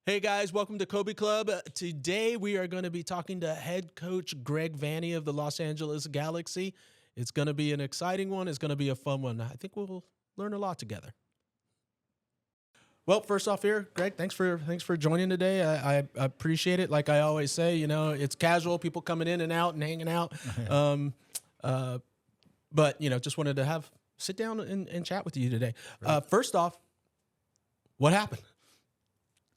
Hey guys, welcome to Cobi Club. Today we are going to be talking to head coach Greg Vanney of the Los Angeles Galaxy. It's going to be an exciting one. It's going to be a fun one. I think we'll learn a lot together. Well, first off here, Greg, thanks for joining today. I appreciate it. Like I always say, you know, it's casual, people coming in and out and hanging out. But, you know, just wanted to sit down and chat with you today. Right. First off, what happened?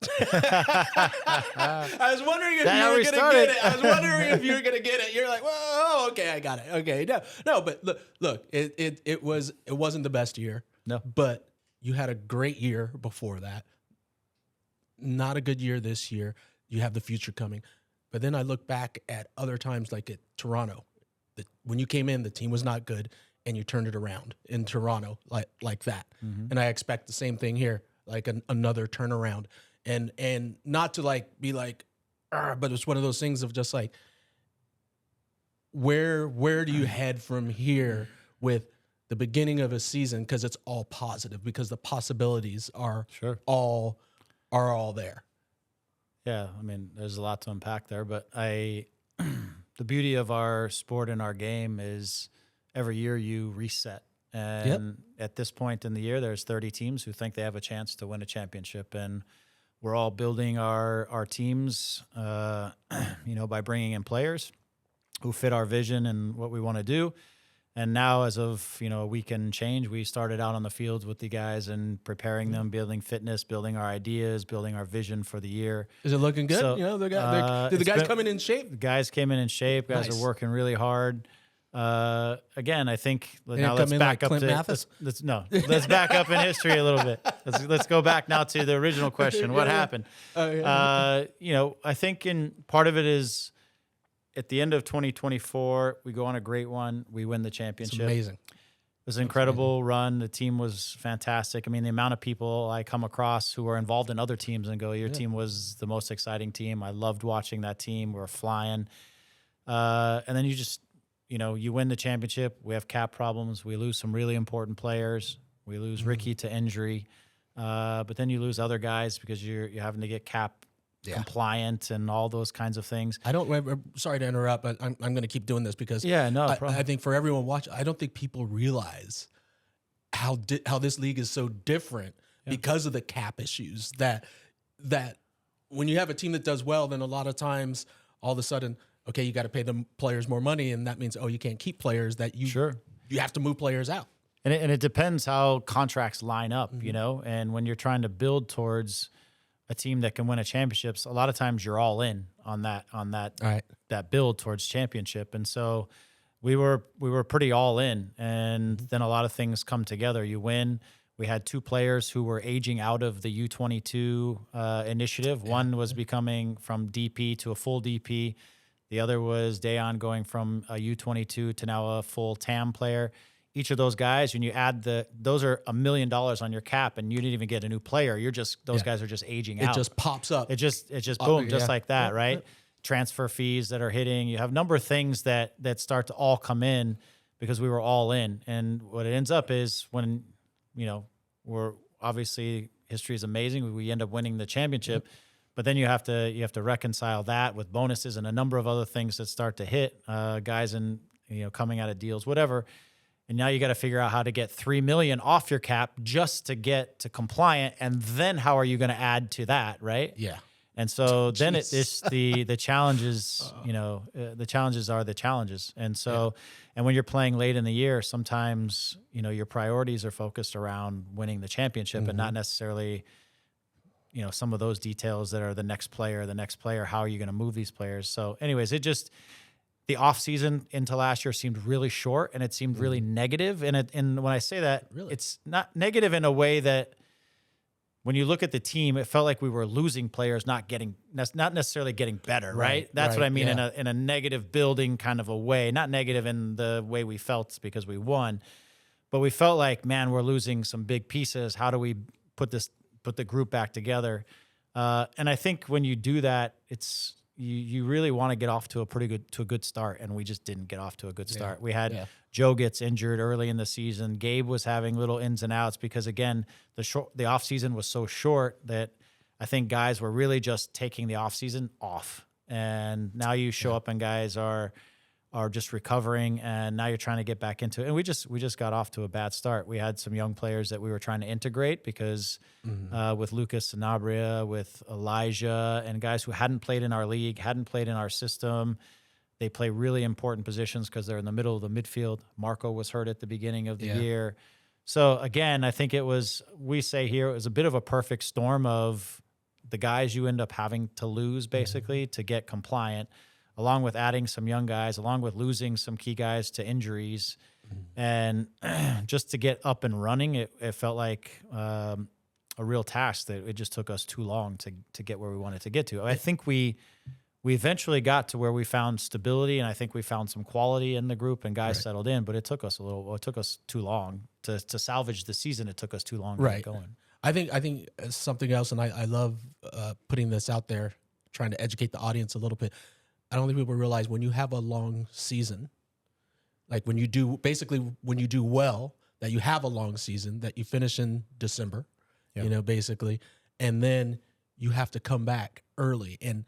I was wondering if you were going to get it. I was wondering if you were going to get it. You're like, well, okay, I got it. Okay, no, but look, it wasn't the best year. No, but you had a great year before that. Not a good year this year. You have the future coming. But then I look back at other times, like at Toronto. When you came in, the team was not good, and you turned it around in Toronto like that. Mm-hmm. And I expect the same thing here, like another turnaround. And not to like be like, but it's one of those things of just like, where do you head from here with the beginning of a season? Because it's all positive, because the possibilities are all there. Yeah, I mean, there's a lot to unpack there, but the beauty of our sport and our game is every year you reset. And at this point in the year, there's 30 teams who think they have a chance to win a championship, and we're all building our teams, by bringing in players who fit our vision and what we want to do. And now, as of a week and change, we started out on the fields with the guys and preparing them, building fitness, building our ideas, building our vision for the year. Is it looking good? So, did the guys come in shape? The guys came in shape. Guys are working really hard. Again, I think now let's back up to let's back up in history a little bit. Let's go back now to the original question. What happened? I think part of it is at the end of 2024, we go on a great one. We win the championship. It's amazing. It was an incredible run. The team was fantastic. I mean, the amount of people I come across who are involved in other teams and go, your team was the most exciting team. I loved watching that team. We're flying. And then you just, you win the championship. We have cap problems. We lose some really important players. We lose Riqui to injury. But then you lose other guys because you're having to get cap compliant and all those kinds of things. Sorry to interrupt, but I'm going to keep doing this because I think for everyone watching, I don't think people realize how this league is so different because of the cap issues. That when you have a team that does well, then a lot of times all of a sudden, okay, you got to pay the players more money, and that means you can't keep players that you have to move players out. And it depends how contracts line up, and when you're trying to build towards a team that can win a championships, a lot of times you're all in on that build towards championship. And so we were pretty all in, and then a lot of things come together. You win. We had two players who were aging out of the U22 initiative. One was becoming from DP to a full DP. The other was Dayon going from a U22 to now a full TAM player. Each of those guys, when you add those are $1 million on your cap, and you didn't even get a new player. Those guys are just aging out. It just pops up. It just boom, just like that, right? Yeah. Transfer fees that are hitting. You have a number of things that start to all come in because we were all in. And what it ends up is when, we're obviously history is amazing. We end up winning the championship. But then you have to reconcile that with bonuses and a number of other things that start to hit guys and coming out of deals, whatever. And now you got to figure out how to get $3 million off your cap just to get to compliant, and then how are you going to add to that, right? Yeah. And so then it's the challenges. The challenges are the challenges, and so and when you're playing late in the year, sometimes your priorities are focused around winning the championship and not necessarily. Some of those details that are the next player, how are you going to move these players? So anyways, the off season into last year seemed really short, and it seemed really negative. And when I say that, it's not negative in a way that when you look at the team, it felt like we were losing players, not necessarily getting better, right? That's what I mean in a negative building kind of a way, not negative in the way we felt because we won, but we felt like, man, we're losing some big pieces. How do we put the group back together? And I think when you do that, it's you really want to get off to a good start, and we just didn't get off to a good start. We had Joe gets injured early in the season. Gabe was having little ins and outs because again, the off season was so short that I think guys were really just taking the off season off. And now you show up and guys are just recovering, and now you're trying to get back into it. And we just got off to a bad start. We had some young players that we were trying to integrate because with Lucas Sanabria, with Elijah, and guys who hadn't played in our league, hadn't played in our system. They play really important positions because they're in the middle of the midfield. Marco was hurt at the beginning of the year. So again, I think we say here, it was a bit of a perfect storm of the guys you end up having to lose basically to get compliant, along with adding some young guys, along with losing some key guys to injuries. And just to get up and running, it felt like a real task that it just took us too long to get where we wanted to get to. I think we eventually got to where we found stability, and I think we found some quality in the group and guys settled in, but it took us too long to salvage the season. It took us too long to get going. I think something else, and I love putting this out there, trying to educate the audience a little bit. I don't think people realize when you have a long season, like when you do well, that you have a long season, that you finish in December, basically, and then you have to come back early. And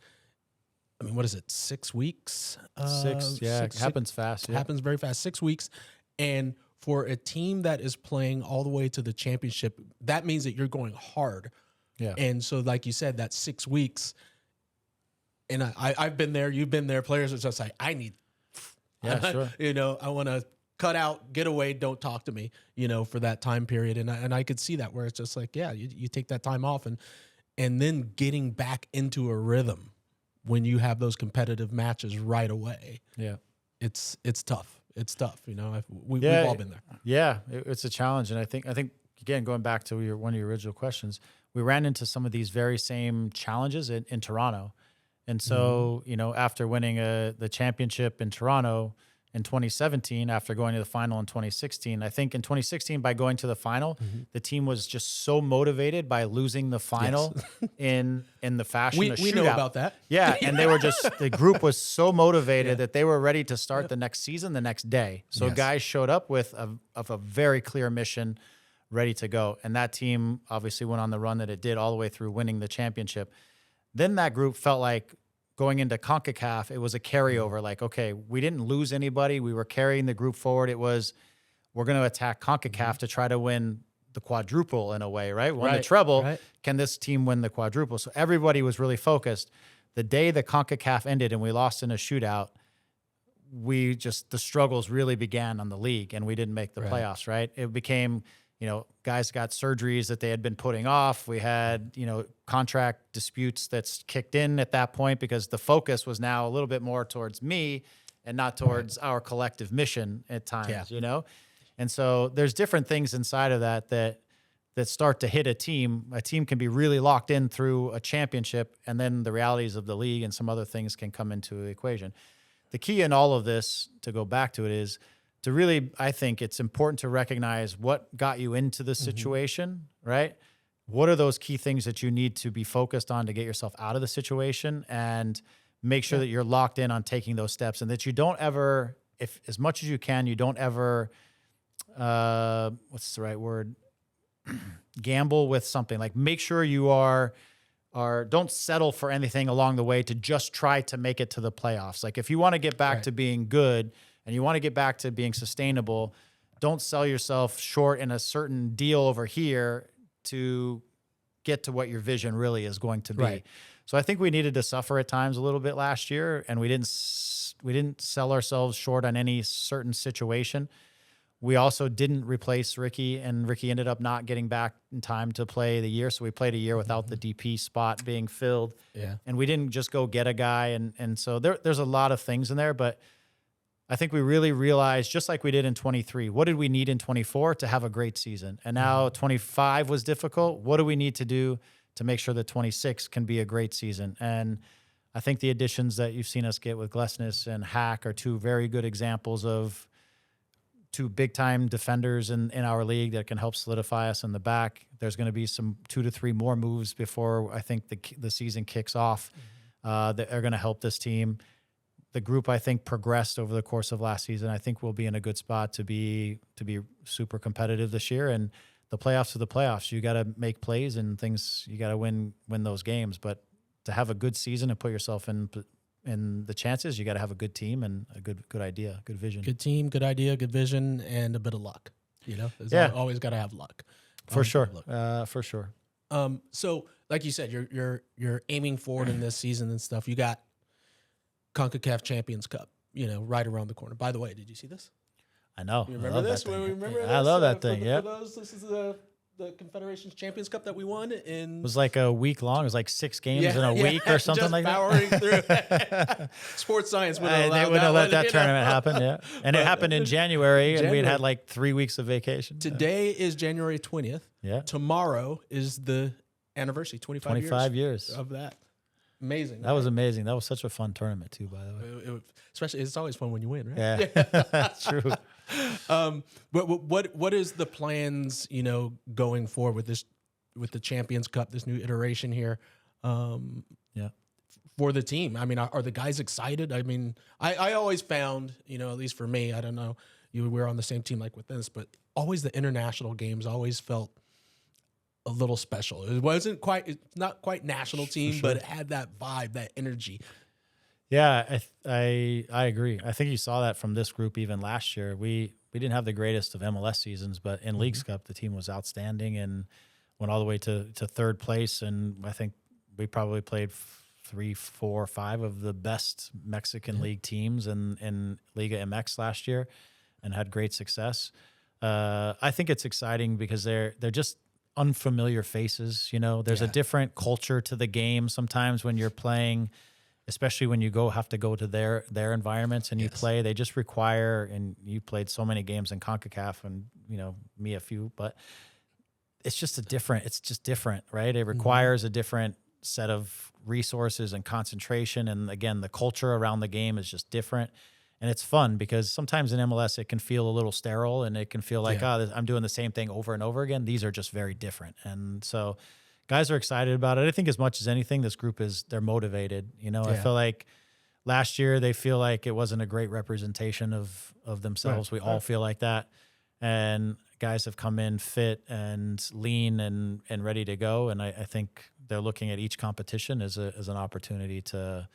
I mean, what is it? 6 weeks? It happens fast. It happens very fast. 6 weeks. And for a team that is playing all the way to the championship, that means that you're going hard. Yeah. And so, like you said, that 6 weeks, and I've been there, you've been there, players are just like, I want to cut out, get away, don't talk to me, for that time period. And I could see that where it's just like, you take that time off and then getting back into a rhythm when you have those competitive matches right away. Yeah. It's tough. It's tough. We've all been there. Yeah. It's a challenge. And I think again, going back to one of your original questions, we ran into some of these very same challenges in Toronto. And so, after winning the championship in Toronto in 2017, after going to the final in 2016, I think in 2016, by going to the final, the team was just so motivated by losing the final in the fashion of shootout. We know about that. Yeah. And they were the group was so motivated that they were ready to start the next season the next day. So guys showed up with a very clear mission, ready to go. And that team obviously went on the run that it did all the way through winning the championship. Then that group felt like going into Concacaf, it was a carryover. Like, okay, we didn't lose anybody. We were carrying the group forward. It was, we're going to attack Concacaf to try to win the quadruple in a way, right? Won the treble. Right. Can this team win the quadruple? So everybody was really focused. The day the Concacaf ended and we lost in a shootout, the struggles really began on the league and we didn't make the playoffs, right? It became, guys got surgeries that they had been putting off. We had, contract disputes that's kicked in at that point because the focus was now a little bit more towards me and not towards our collective mission at times, And so there's different things inside of that start to hit a team. A team can be really locked in through a championship, and then the realities of the league and some other things can come into the equation. The key in all of this, to go back to it, is to really, I think it's important to recognize what got you into the situation, right? What are those key things that you need to be focused on to get yourself out of the situation, and make sure that you're locked in on taking those steps, and that you don't ever, if as much as you can, you don't ever, what's the right word? Gamble with something. Like, make sure you don't settle for anything along the way to just try to make it to the playoffs. Like, if you want to get back to being good, and you want to get back to being sustainable, don't sell yourself short in a certain deal over here to get to what your vision really is going to be. Right. So I think we needed to suffer at times a little bit last year, and we didn't sell ourselves short on any certain situation. We also didn't replace Riqui, and Riqui ended up not getting back in time to play the year. So we played a year without the DP spot being filled. Yeah. And we didn't just go get a guy. And so there's a lot of things in there, but I think we really realized, just like we did in 23, what did we need in 24 to have a great season? And now 25 was difficult. What do we need to do to make sure that 26 can be a great season? And I think the additions that you've seen us get with Glesnes and Hack are two very good examples of two big-time defenders in our league that can help solidify us in the back. There's going to be some 2 to 3 more moves before I think the season kicks off that are going to help this team. The group, I think, progressed over the course of last season. I think we'll be in a good spot to be super competitive this year. And the playoffs are the playoffs. You got to make plays and things. You got to win those games. But to have a good season and put yourself in the chances, you got to have a good team and a good idea, good vision. Good team, good idea, good vision, and a bit of luck. Always got to have luck. For sure. For sure. So like you said, you're aiming forward in this season and stuff. You got Concacaf Champions Cup, right around the corner. By the way, did you see this? I know. You remember this? I love that thing. Yeah. This is the Confederations Champions Cup that we won in. It was like a week long. It was like 6 games in a week or something like that. Powering through. Sports science wouldn't They wouldn't have let that tournament happen. Yeah, and it happened in January, and we'd had like 3 weeks of vacation. Today is January 20th. Yeah. Tomorrow is the anniversary. 25 years of that. Amazing. That was amazing. That was such a fun tournament too, by the way. Especially, it's always fun when you win, right? Yeah, that's true. But what is the plans, going forward with the Champions Cup, this new iteration here? For the team. I mean, are the guys excited? I mean, I always found, at least for me, I don't know, we're on the same team like with this, but always the international games always felt a little special. It's not quite national team, but it had that vibe, that energy. Yeah, I agree. I think you saw that from this group even last year. We didn't have the greatest of MLS seasons, but in Leagues Cup, the team was outstanding and went all the way to third place. And I think we probably played 3, 4, 5 of the best Mexican league teams in Liga MX last year and had great success. I think it's exciting because they're just unfamiliar faces. There's a different culture to the game sometimes when you're playing, especially when you have to go to their environments and you play. They just require, and you played so many games in CONCACAF and me a few, but it's just different, right? It requires a different set of resources and concentration, and again, the culture around the game is just different. And it's fun because sometimes in MLS it can feel a little sterile and it can feel like, I'm doing the same thing over and over again. These are just very different. And so guys are excited about it. I think as much as anything, this group they're motivated. I feel like last year they feel like it wasn't a great representation of themselves. We all feel like that. And guys have come in fit and lean and ready to go. And I think they're looking at each competition as an opportunity to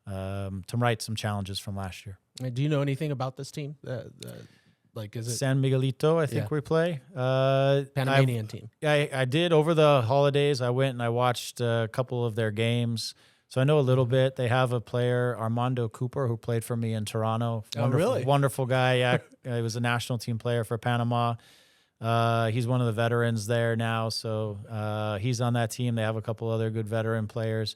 right some challenges from last year. Do you know anything about this team? Is it San Miguelito? I think we play Panamanian team. I did over the holidays. I went and I watched a couple of their games, so I know a little bit. They have a player, Armando Cooper, who played for me in Toronto. Really? Wonderful guy. Yeah, he was a national team player for Panama. He's one of the veterans there now, so he's on that team. They have a couple other good veteran players.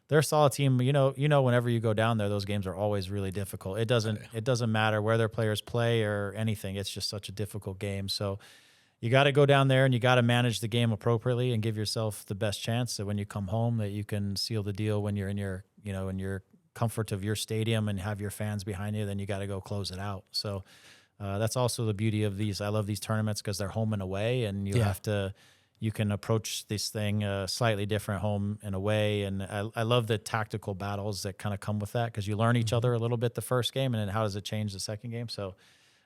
They're a solid team. Whenever you go down there, those games are always really difficult. It doesn't matter where their players play or anything. It's just such a difficult game. So you got to go down there and you got to manage the game appropriately and give yourself the best chance that when you come home that you can seal the deal when you're in your comfort of your stadium and have your fans behind you. Then you got to go close it out. So that's also the beauty of these. I love these tournaments because they're home and away, and you can approach this thing slightly different home and away. And I love the tactical battles that kind of come with that because you learn each other a little bit the first game, and then how does it change the second game? So,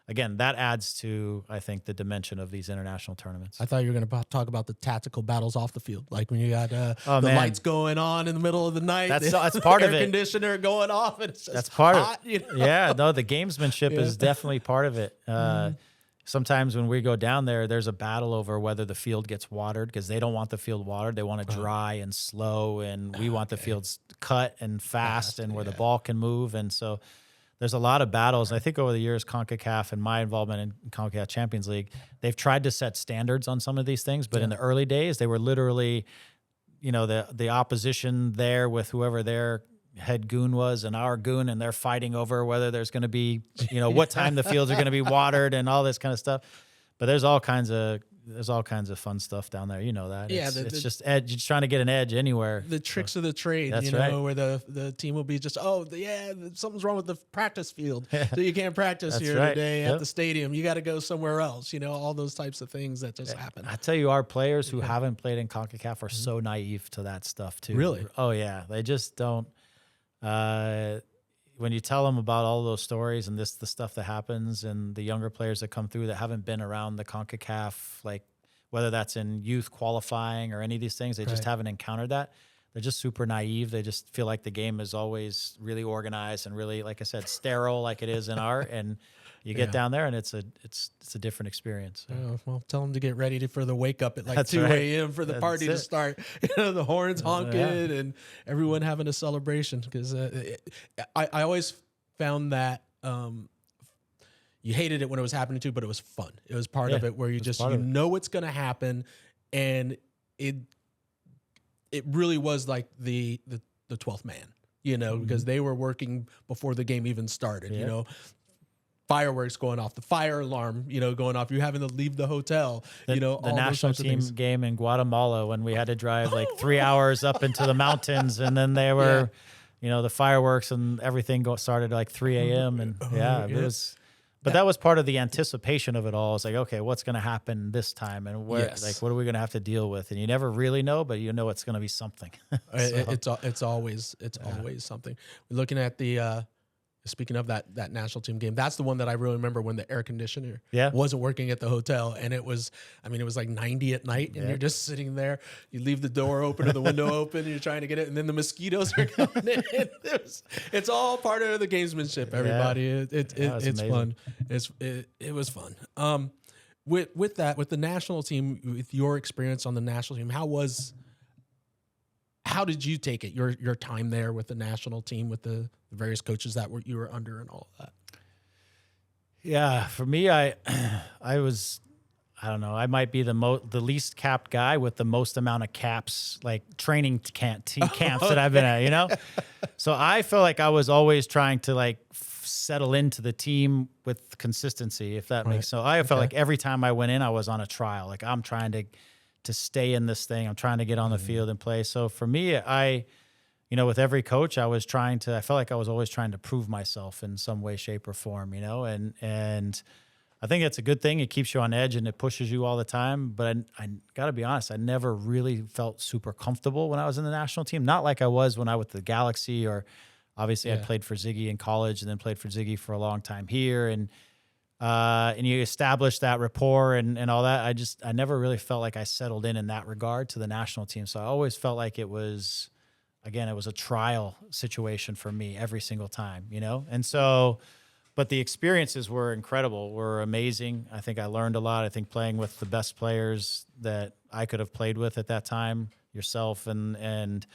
again, that adds to, I think, the dimension of these international tournaments. I thought you were going to talk about the tactical battles off the field, like when you got the lights going on in the middle of the night. That's part of it. Air conditioner going off, and it's just that's part hot, of it. Yeah, no, the gamesmanship is definitely part of it. Sometimes when we go down there, there's a battle over whether the field gets watered because they don't want the field watered. They want it dry and slow, and we want the fields cut and fast and where the ball can move. And so there's a lot of battles. I think over the years, CONCACAF and my involvement in CONCACAF Champions League, they've tried to set standards on some of these things. But in the early days, they were literally, the opposition there with whoever their head goon was and our goon, and they're fighting over whether there's going to be, what time the fields are going to be watered and all this kind of stuff. But there's all kinds of fun stuff down there. You know that. Yeah, it's just edge. You're just trying to get an edge anywhere. The tricks of the trade, That's right. where the team will be just, something's wrong with the practice field, so you can't practice here today at the stadium. You got to go somewhere else. All those types of things that just happen. I tell you, our players who haven't played in CONCACAF are so naive to that stuff too. Really? Oh yeah, they just don't. When you tell them about all those stories and the stuff that happens, and the younger players that come through that haven't been around the CONCACAF, like whether that's in youth qualifying or any of these things. They just haven't encountered that. They're just super naive. They just feel like the game is always really organized and really, like I said, sterile, like it is in art. And you get down there, and it's a different experience. So. Well, tell them to get ready for the wake up at like That's 2 right. a.m. for the party to start. The horns honking and everyone having a celebration. Because I always found that you hated it when it was happening too, but it was fun. It was part of it where you know what's going to happen, and it really was like the 12th man, because they were working before the game even started, fireworks going off, the fire alarm, going off, you're having to leave the hotel, the national team game in Guatemala when we had to drive like 3 hours up into the mountains, and then they were, the fireworks and everything started at like 3 a.m. and it was. But that was part of the anticipation of it all. It's like, okay, what's going to happen this time, and what are we going to have to deal with? And you never really know, but you know it's going to be something. It's always something. We're looking at the speaking of that national team game, that's the one that I really remember when the air conditioner wasn't working at the hotel, and it was like 90 at night, and you're just sitting there. You leave the door open or the window open, and you're trying to get it, and then the mosquitoes are coming in. It's all part of the gamesmanship, everybody. It's fun. It was fun. With the national team, with your experience on the national team, how did you take it? Your time there with the national team, with the various coaches that you were under, and all of that. Yeah, for me, I don't know. I might be the least capped guy with the most amount of caps, like training camps that I've been at. So I feel like I was always trying to like settle into the team with consistency, if that makes sense. I felt like every time I went in, I was on a trial. Like I'm trying to stay in this thing. I'm trying to get on the field and play. So for me, with every coach, I felt like I was always trying to prove myself in some way, shape, or form, and I think it's a good thing. It keeps you on edge and it pushes you all the time. But I got to be honest, I never really felt super comfortable when I was in the national team. Not like I was when I was with the Galaxy, or obviously I played for Ziggy in college and then played for Ziggy for a long time here. And you establish that rapport and all that. I never really felt like I settled in that regard to the national team. So I always felt like it was a trial situation for me every single time, And so, but the experiences were incredible, were amazing. I think I learned a lot. I think playing with the best players that I could have played with at that time, yourself and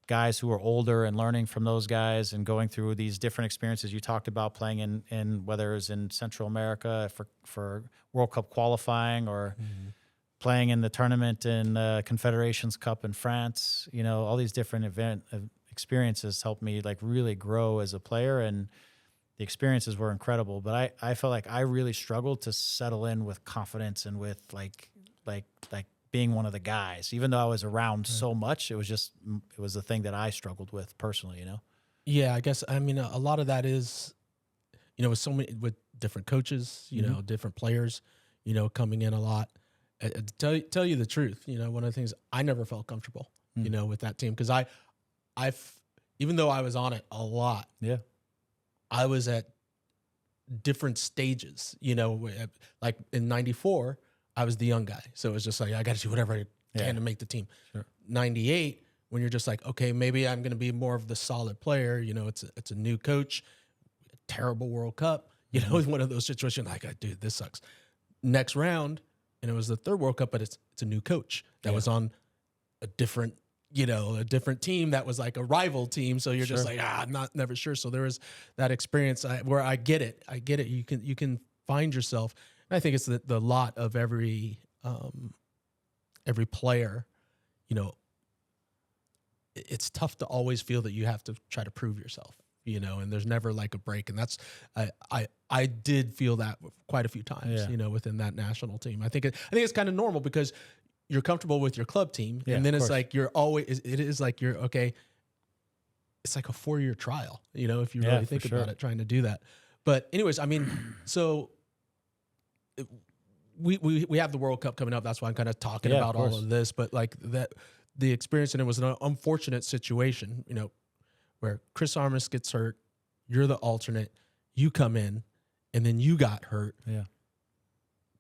guys who were older, and learning from those guys and going through these different experiences. You talked about playing in whether it was in Central America for World Cup qualifying, or playing in the tournament in Confederations Cup in France. All these different experiences helped me like really grow as a player, and the experiences were incredible. But I felt like I really struggled to settle in with confidence and with like being one of the guys, even though I was around so much. It was the thing that I struggled with personally, Yeah, I guess, a lot of that is, with different coaches, different players, coming in a lot. To tell you the truth, one of the things, I never felt comfortable, with that team. Cause even though I was on it a lot, I was at different stages, like in 94, I was the young guy. So it was just like, I got to do whatever I can to make the team. Sure. 98, when you're just like, okay, maybe I'm going to be more of the solid player. It's a new coach, terrible World Cup, one of those situations like, dude, this sucks. Next round, and it was the third World Cup, but it's a new coach that was on a different team that was like a rival team. So you're just like, I'm never sure. So there was that experience where I get it. You can find yourself. And I think it's the lot of every player, it's tough to always feel that you have to try to prove yourself, and there's never like a break. And that's, I did feel that quite a few times, within that national team. I think it's kind of normal because you're comfortable with your club team, and then it's like it is like you're okay. It's like a 4-year trial, if you really think about it, trying to do that. But anyways, so we have the World Cup coming up. That's why I'm kind of talking about all of this. But like the experience, and it was an unfortunate situation, where Chris Armas gets hurt, you're the alternate, you come in, and then you got hurt. Yeah.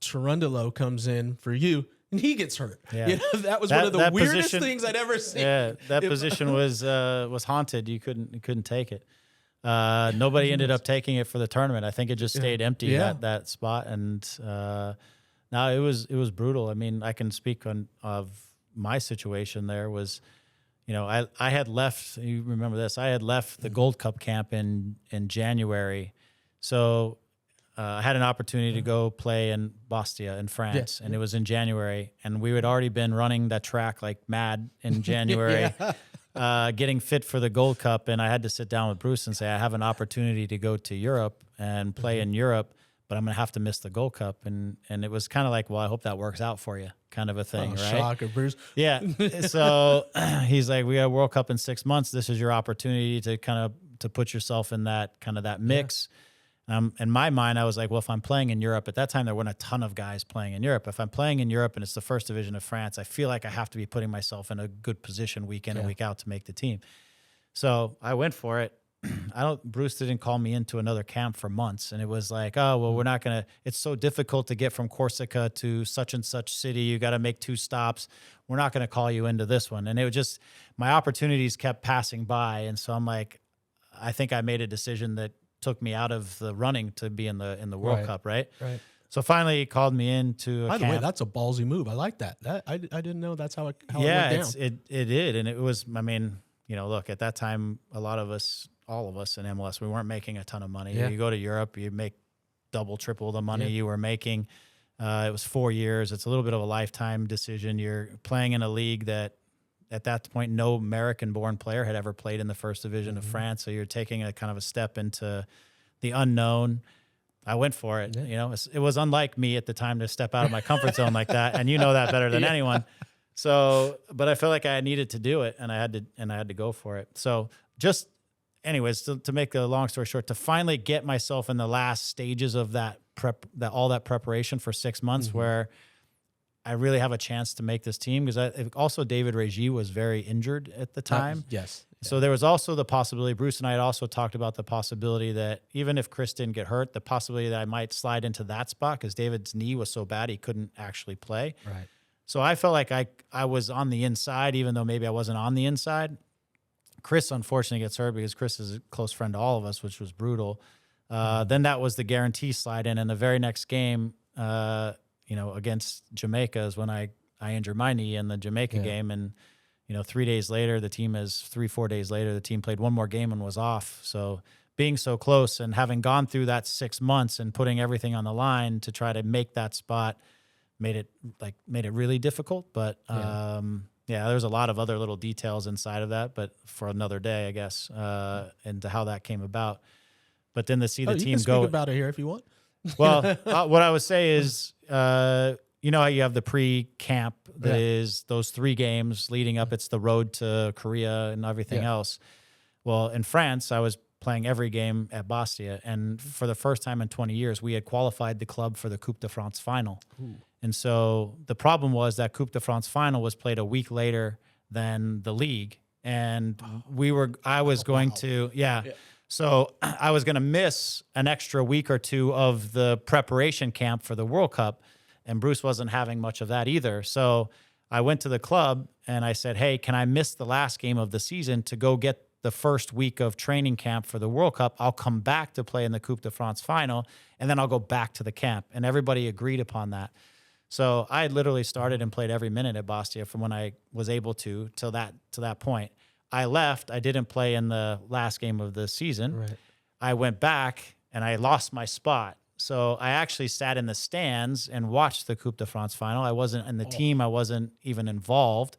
Cherundolo comes in for you. and he gets hurt. Yeah. You know, that was one of the that weirdest position- things I'd ever seen. Yeah, that position was haunted. You couldn't take it. Nobody ended up taking it for the tournament. I think it just stayed empty that spot, and no, it was brutal. I mean, I can speak of my situation. There was, you know, I had left. You remember this? I had left the Gold Cup camp in January, so I had an opportunity to go play in Bastia in France, and it was in January, and we had already been running that track like mad in January. Getting fit for the Gold Cup, and I had to sit down with Bruce and say, I have an opportunity to go to Europe and play in Europe, but I'm going to have to miss the Gold Cup. And it was kind of like, well, I hope that works out for you, kind of a thing, right? Shocker, Bruce. Yeah. So he's like, we got a World Cup in 6 months. This is your opportunity to to put yourself in that mix. In my mind, I was like, well, if I'm playing in Europe, at that time, there weren't a ton of guys playing in Europe. If I'm playing in Europe and it's the first division of France, I feel like I have to be putting myself in a good position week in and week out to make the team. So I went for it. Bruce didn't call me into another camp for months. And it was like, oh, well, we're not going to, it's so difficult to get from Corsica to such and such city. You got to make 2 stops. We're not going to call you into this one. And it was just, my opportunities kept passing by. And so I'm like, I think I made a decision that took me out of the running to be in the World Cup, right? Right. So finally, he called me into a By the camp. way, that's a ballsy move. I like that. I didn't know that's how it went down. It did, and it was. I mean, you know, look, at that time, all of us in MLS, we weren't making a ton of money. Yeah. You go to Europe, you make double, triple the money you were making. It was 4 years. It's a little bit of a lifetime decision. You're playing in a league that, at that point, no American-born player had ever played in the first division of France. So you're taking a kind of a step into the unknown. I went for it. You know, it was unlike me at the time to step out of my comfort zone like that, and you know that better than anyone. So, but I felt like I needed to do it, and I had to go for it. So, just, anyways, to make a long story short, to finally get myself in the last stages of that preparation for 6 months, where I really have a chance to make this team, because also David Régie was very injured at the time. Yes. So there was also the possibility, Bruce and I had also talked about the possibility that even if Chris didn't get hurt, the possibility that I might slide into that spot, because David's knee was so bad he couldn't actually play. Right. So I felt like I was on the inside, even though maybe I wasn't on the inside. Chris unfortunately gets hurt because Chris is a close friend to all of us, which was brutal. Then that was the guarantee slide in. And the very next game, you know, against Jamaica is when I injured my knee in the Jamaica game. And, you know, 3 days later, 4 days later, the team played one more game and was off. So being so close and having gone through that 6 months and putting everything on the line to try to make that spot made it really difficult. But, there's a lot of other little details inside of that, but for another day, I guess, into how that came about. But then to see the you team can go speak about it here if you want. Well, what I would say is, you know how you have the pre-camp that is those 3 games leading up. It's the road to Korea and everything else. Well, in France, I was playing every game at Bastia, and for the first time in 20 years, we had qualified the club for the Coupe de France final. Ooh. And so the problem was that Coupe de France final was played a week later than the league, and I was going to. So I was going to miss an extra week or 2 of the preparation camp for the World Cup, and Bruce wasn't having much of that either. So I went to the club and I said, hey, can I miss the last game of the season to go get the first week of training camp for the World Cup? I'll come back to play in the Coupe de France final, and then I'll go back to the camp. And everybody agreed upon that. So I literally started and played every minute at Bastia from when I was able to that point. I left. I didn't play in the last game of the season. Right. I went back and I lost my spot. So I actually sat in the stands and watched the Coupe de France final. I wasn't in the team. I wasn't even involved.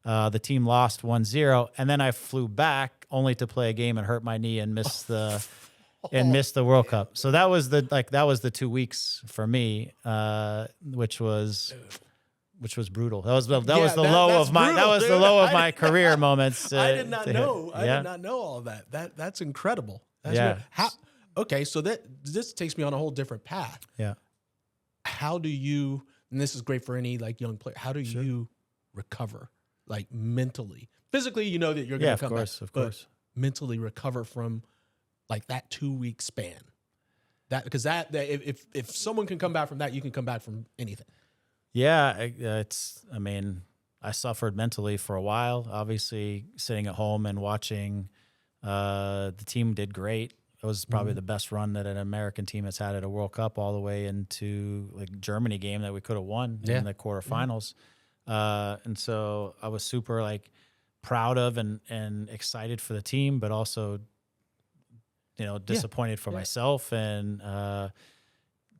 The team lost 1-0. And then I flew back only to play a game and hurt my knee and miss the World Cup. So that was the 2 weeks for me, which was brutal. That was the low of my career moments. I did not know. I did not know all that. That's incredible. That's okay, so this takes me on a whole different path. Yeah. How do you? And this is great for any like young player. How do you recover, like mentally, physically? You know that you're going to come back. Of course. Mentally recover from like that 2 week span. That because if someone can come back from that, you can come back from anything. Yeah, I mean, I suffered mentally for a while. Obviously, sitting at home and watching, the team did great. It was probably the best run that an American team has had at a World Cup, all the way into like Germany game that we could have won in the quarterfinals. And so I was super like proud of and excited for the team, but also, disappointed for myself. And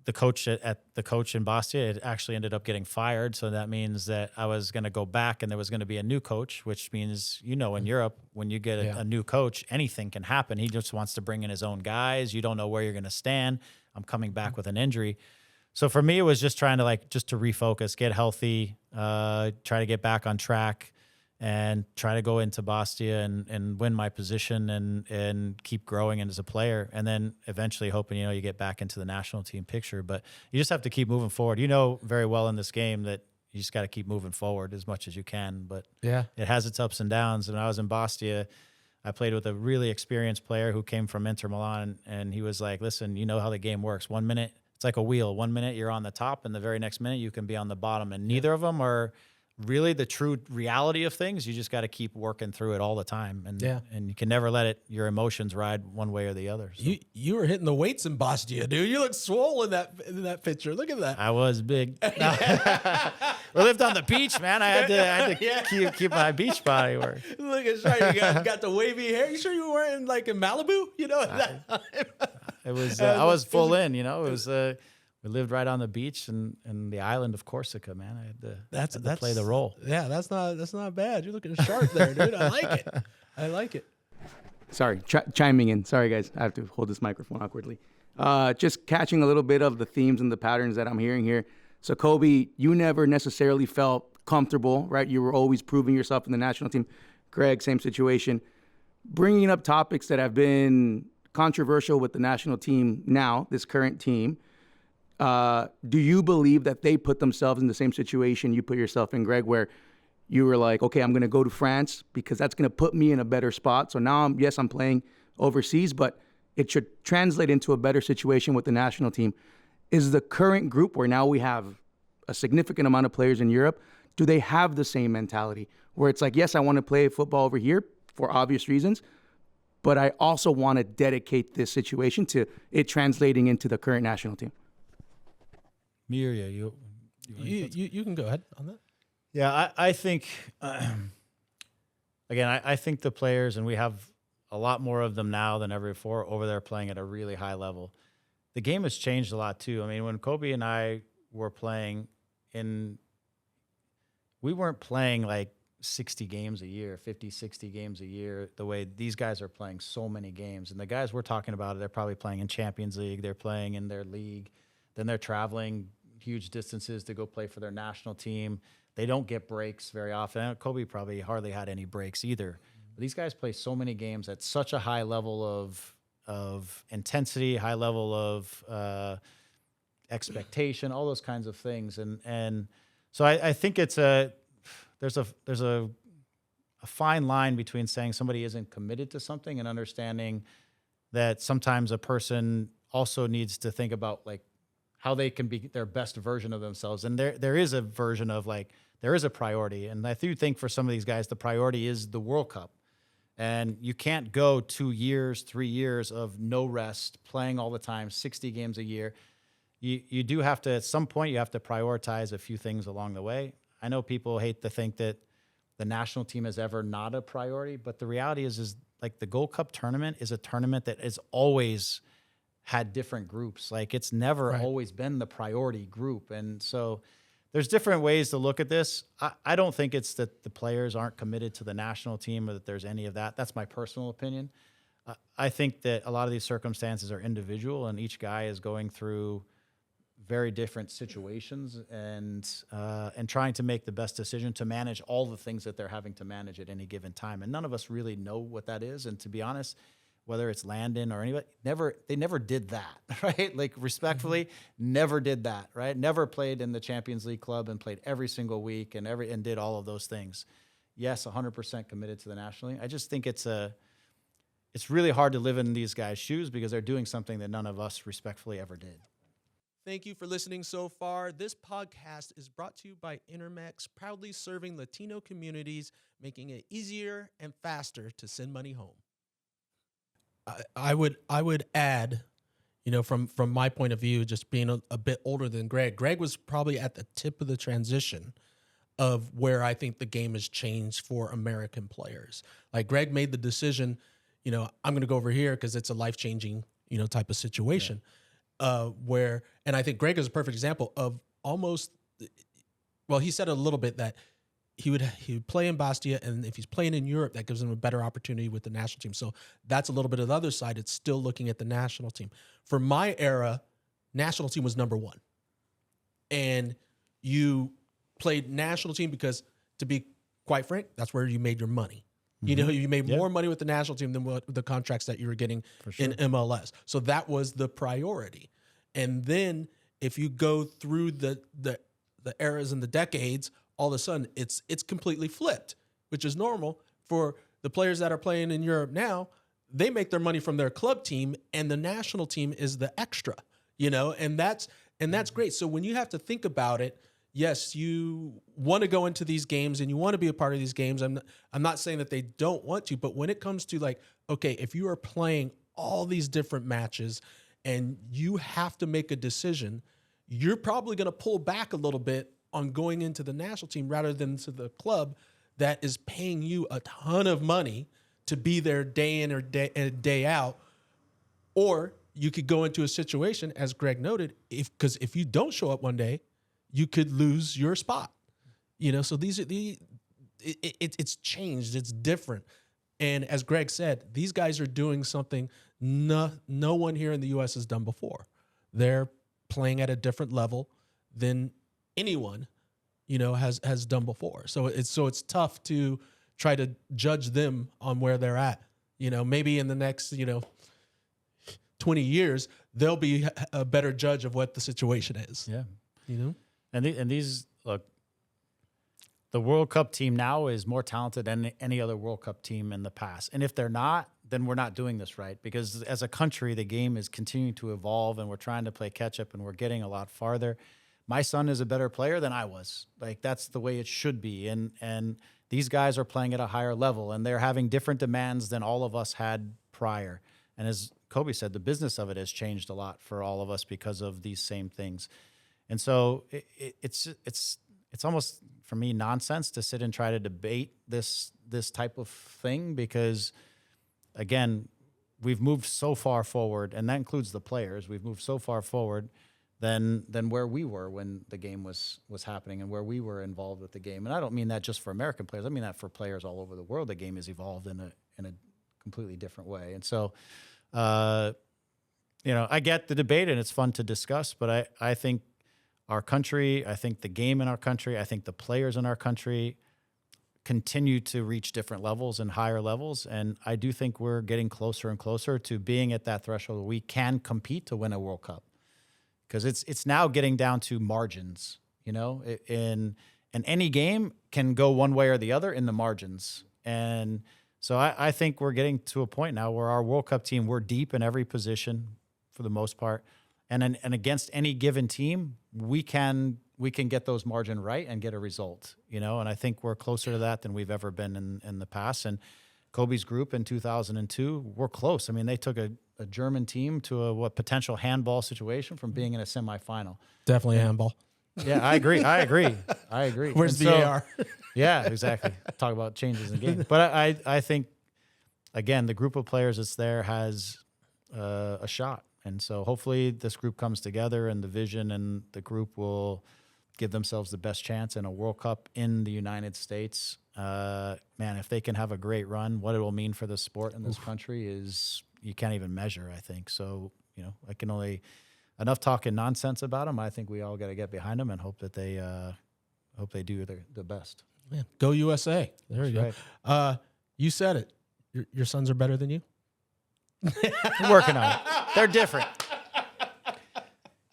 the coach the coach in Bastia, it actually ended up getting fired. So that means that I was going to go back and there was going to be a new coach, which means, in Europe, when you get a new coach, anything can happen. He just wants to bring in his own guys. You don't know where you're going to stand. I'm coming back with an injury. So for me, it was just trying to to refocus, get healthy, try to get back on track, and try to go into Bastia and win my position and keep growing as a player. And then eventually hoping, you get back into the national team picture. But you just have to keep moving forward. You know very well in this game that you just got to keep moving forward as much as you can. But it has its ups and downs. And when I was in Bastia, I played with a really experienced player who came from Inter Milan. And he was like, listen, you know how the game works. 1 minute, it's like a wheel. 1 minute you're on the top, and the very next minute you can be on the bottom. And neither of them are really the true reality of things. You just got to keep working through it all the time. And and you can never let your emotions ride one way or the other. So. You were hitting the weights in Bastia, dude. You look swole in that picture. Look at that. I was big. We lived on the beach, man. I had to keep my beach body work. Look at Shai. You got the wavy hair. You sure you weren't like in Malibu? It was I was full in, It was we lived right on the beach and the island of Corsica, man. I had to play the role. Yeah, that's not bad. You're looking sharp there, dude. I like it. I like it. Sorry, chiming in. Sorry, guys. I have to hold this microphone awkwardly. Just catching a little bit of the themes and the patterns that I'm hearing here. So, Cobi, you never necessarily felt comfortable, right? You were always proving yourself in the national team. Greg, same situation. Bringing up topics that have been controversial with the national team now, this current team. Do you believe that they put themselves in the same situation you put yourself in, Greg, where you were like, okay, I'm going to go to France because that's going to put me in a better spot. So now, I'm playing overseas, but it should translate into a better situation with the national team. Is the current group, where now we have a significant amount of players in Europe, do they have the same mentality where it's like, yes, I want to play football over here for obvious reasons, but I also want to dedicate this situation to it translating into the current national team? Miria, you can go ahead on that. Yeah, I think, again, I think the players, and we have a lot more of them now than ever before, over there playing at a really high level. The game has changed a lot too. I mean, when Cobi and I were playing we weren't playing like 60 games a year, 50, 60 games a year, the way these guys are playing so many games. And the guys we're talking about, they're probably playing in Champions League, they're playing in their league, then they're traveling huge distances to go play for their national team. They don't get breaks very often. Cobi probably hardly had any breaks either. But these guys play so many games at such a high level of intensity, high level of expectation, all those kinds of things. And so I think there's a fine line between saying somebody isn't committed to something and understanding that sometimes a person also needs to think about like how they can be their best version of themselves. And there is a version of like, there is a priority. And I do think for some of these guys, the priority is the World Cup. And you can't go 2 years, 3 years of no rest, playing all the time, 60 games a year. You do have to, at some point, you have to prioritize a few things along the way. I know people hate to think that the national team is ever not a priority, but the reality is like the Gold Cup tournament is a tournament that is always had different groups. Like it's never always been the priority group. And so there's different ways to look at this. I don't think it's that the players aren't committed to the national team or that there's any of that. That's my personal opinion. I think that a lot of these circumstances are individual and each guy is going through very different situations and trying to make the best decision to manage all the things that they're having to manage at any given time. And none of us really know what that is. And to be honest, whether it's Landon or anybody, they never did that, right? Like respectfully, never did that, right? Never played in the Champions League club and played every single week and did all of those things. Yes, 100% committed to the national league. I just think it's really hard to live in these guys' shoes because they're doing something that none of us respectfully ever did. Thank you for listening so far. This podcast is brought to you by Intermex, proudly serving Latino communities, making it easier and faster to send money home. I would add, from my point of view, just being a bit older than Greg. Greg was probably at the tip of the transition of where I think the game has changed for American players. Like Greg made the decision, I'm going to go over here because it's a life-changing, type of situation. Yeah. And I think Greg is a perfect example of almost, well, he said a little bit that he would play in Bastia, and if he's playing in Europe, that gives him a better opportunity with the national team. So that's a little bit of the other side. It's still looking at the national team. For my era, national team was number one. And you played national team because, to be quite frank, that's where you made your money. Mm-hmm. You made more money with the national team than what the contracts that you were getting in MLS. So that was the priority. And then if you go through the eras and the decades, all of a sudden it's completely flipped, which is normal for the players that are playing in Europe now. They make their money from their club team, and the national team is the extra, and that's great. So when you have to think about it, yes, you want to go into these games and you want to be a part of these games. I'm not saying that they don't want to, but when it comes to okay, if you are playing all these different matches and you have to make a decision, you're probably going to pull back a little bit on going into the national team rather than to the club that is paying you a ton of money to be there day in or day out. Or you could go into a situation, as Greg noted, because if you don't show up one day, you could lose your spot. So these are it's changed. It's different. And as Greg said, these guys are doing something no one here in the U.S. has done before. They're playing at a different level than anyone, has done before. So it's tough to try to judge them on where they're at. Maybe in the next, 20 years, they'll be a better judge of what the situation is. Yeah. And these, look, the World Cup team now is more talented than any other World Cup team in the past. And if they're not, then we're not doing this right, because as a country, the game is continuing to evolve and we're trying to play catch up and we're getting a lot farther. My son is a better player than I was. That's the way it should be. And these guys are playing at a higher level and they're having different demands than all of us had prior. And as Cobi said, the business of it has changed a lot for all of us because of these same things. And so it's almost, for me, nonsense to sit and try to debate this type of thing, because, again, we've moved so far forward, and that includes the players. We've moved so far forward than where we were when the game was happening and where we were involved with the game. And I don't mean that just for American players. I mean that for players all over the world. The game has evolved in a completely different way. And so, I get the debate and it's fun to discuss, but I think our country, I think the game in our country, I think the players in our country continue to reach different levels and higher levels. And I do think we're getting closer and closer to being at that threshold where we can compete to win a World Cup. Because it's now getting down to margins, and any game can go one way or the other in the margins. And so I think we're getting to a point now where our World Cup team, we're deep in every position for the most part. And against any given team, we can get those margin right and get a result, and I think we're closer to that than we've ever been in the past. And Cobi's group in 2002 were close. I mean, they took a German team to a potential handball situation from being in a semifinal. Definitely handball. Yeah, I agree. Where's VAR? Yeah, exactly. Talk about changes in the game. But I think, again, the group of players that's there has a shot. And so hopefully this group comes together and the vision and the group will give themselves the best chance in a World Cup in the United States. Man, if they can have a great run, what it will mean for the sport in this country is you can't even measure, I think. So, I can only enough talking nonsense about them. I think we all got to get behind them and hope that they do the best. Yeah. Go USA. There you go. You said it. Your sons are better than you? I'm working on it. They're different.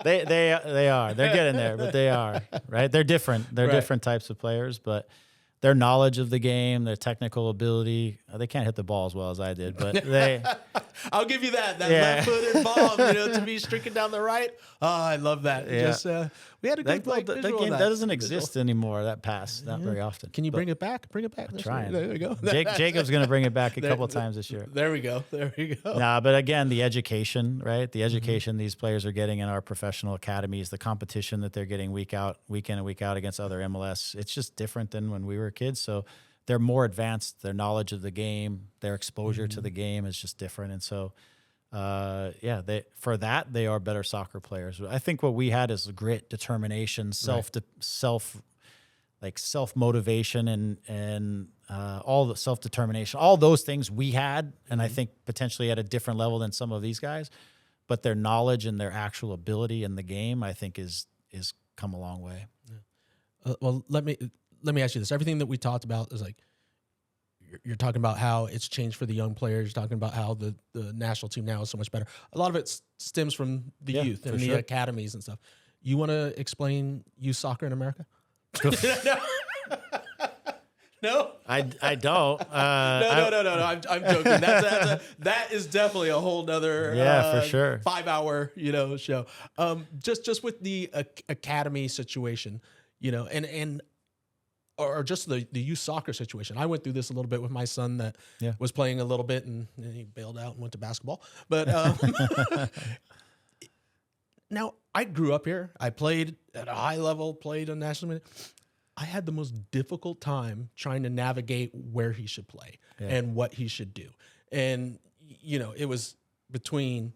They are. They're getting there, but they are, right? They're different. They're different types of players, but their knowledge of the game, their technical ability, they can't hit the ball as well as I did, but they. I'll give you that left-footed ball, to be streaking down the right. Oh, I love that. Yeah. Just we had a good that visual game of that doesn't exist anymore. That pass, not very often. Can you bring it back? Bring it back. I'm trying. There we go. Jacob's going to bring it back a couple times this year. There we go. Nah, but again, the education, right? The education these players are getting in our professional academies, the competition that they're getting week in and week out against other MLS, it's just different than when we were kids. So they're more advanced. Their knowledge of the game, their exposure to the game is just different. And so, they are better soccer players. I think what we had is grit, determination, self motivation, and all the self determination, all those things we had, and I think potentially at a different level than some of these guys. But their knowledge and their actual ability in the game, I think, is come a long way. Yeah. Well, let me ask you this: everything that we talked about is like. You're talking about how it's changed for the young players. You're talking about how the national team now is so much better. A lot of it stems from the youth and the academies and stuff. You want to explain youth soccer in America? No, I don't. No. I'm joking. That is definitely a whole nother for sure 5-hour show. Just with the academy situation, and. Or just the youth soccer situation. I went through this a little bit with my son that was playing a little bit and he bailed out and went to basketball. But now I grew up here. I played at a high level, played on national team. I had the most difficult time trying to navigate where he should play and what he should do. And, it was between...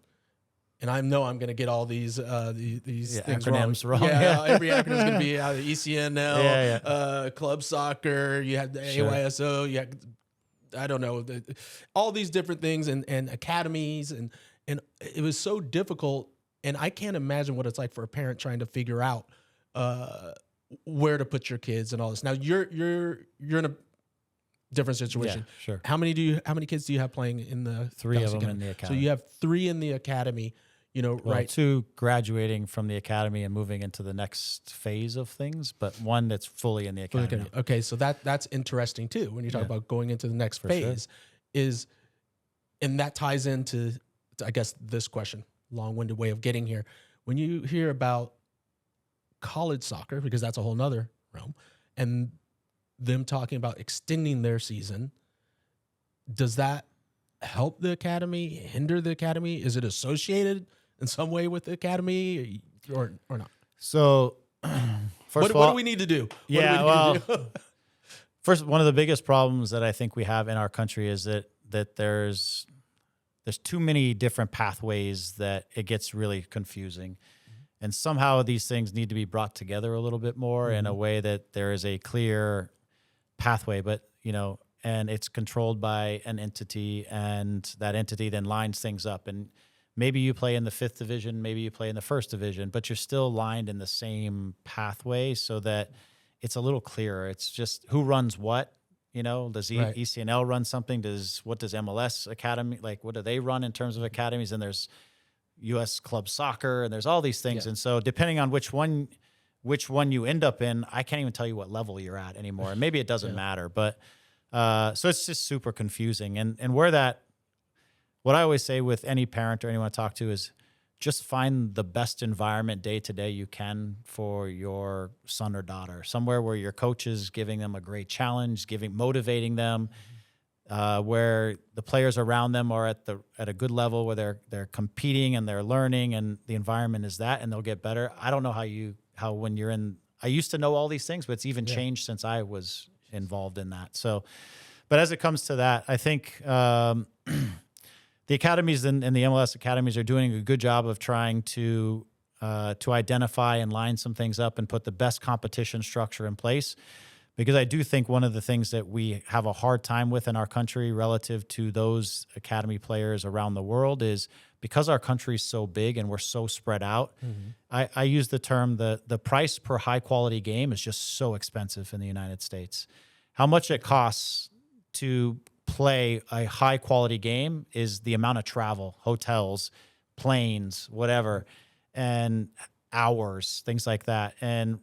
And I know I'm going to get all these things acronyms wrong. Yeah, every acronym is going to be ECNL, club soccer. You had the AYSO. You had, I don't know, all these different things and academies, and it was so difficult. And I can't imagine what it's like for a parent trying to figure out where to put your kids and all this. Now you're in a different situation. Yeah, sure. How many kids do you have playing in the 3 of them academy? in the academy? So you have 3 in the academy. Right. 2 graduating from the academy and moving into the next phase of things, but 1 that's fully in the academy. Okay, so that's interesting too. When you talk about going into the next phase, and that ties into, I guess, this question, long-winded way of getting here. When you hear about college soccer, because that's a whole nother realm, and them talking about extending their season, does that help the academy, hinder the academy? Is it associated in some way with the academy or not? So first of all, what do we need to do? First, one of the biggest problems that I think we have in our country is that there's too many different pathways that it gets really confusing. And somehow these things need to be brought together a little bit more in a way that there is a clear pathway, but and it's controlled by an entity, and that entity then lines things up. And maybe you play in the 5th division, maybe you play in the 1st division, but you're still lined in the same pathway so that it's a little clearer. It's just who runs what, does ECNL run something? What does MLS Academy, what do they run in terms of academies? And there's US club soccer, and there's all these things. Yeah. And so depending on which one you end up in, I can't even tell you what level you're at anymore. And maybe it doesn't matter, but so it's just super confusing. And what I always say with any parent or anyone I talk to is just find the best environment day to day you can for your son or daughter, somewhere where your coach is giving them a great challenge, motivating them, where the players around them are at a good level, where they're competing and they're learning, and the environment is that, and they'll get better. I don't know how when you're in, I used to know all these things, but it's even changed since I was involved in that. So, but as it comes to that, I think the academies and the MLS academies are doing a good job of trying to identify and line some things up and put the best competition structure in place. Because I do think one of the things that we have a hard time with in our country relative to those academy players around the world is because our country is so big and we're so spread out. I use the term the price per high quality game is just so expensive in the United States. How much it costs to play a high quality game is the amount of travel, hotels, planes, whatever, and hours, things like that. And,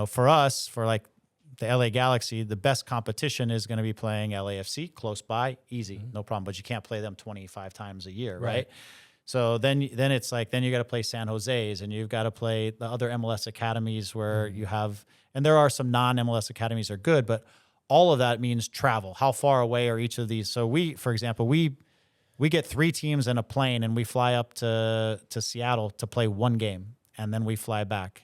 for us, for the LA Galaxy, the best competition is going to be playing LAFC close by, easy, no problem. But you can't play them 25 times a year, right? So then it's like, then you got to play San Jose's, and you've got to play the other MLS academies where you have, and there are some non-MLS academies are good, but all of that means travel. How far away are each of these? So for example, we get 3 teams in a plane, and we fly up to Seattle to play 1 game, and then we fly back.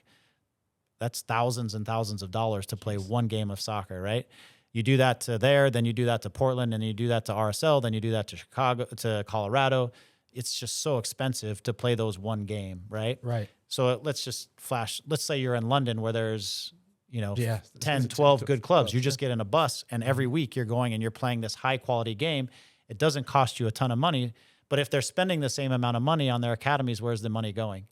That's thousands and thousands of dollars to play 1 game of soccer, right? You do that to there, then you do that to Portland, and you do that to RSL, then you do that to Chicago, to Colorado. It's just so expensive to play those 1 game, right? Right. So let's just flash. Let's say you're in London where there's, 10, 12 12 good clubs. You just get in a bus, and every week you're going and you're playing this high quality game. It doesn't cost you a ton of money, but if they're spending the same amount of money on their academies, where's the money going?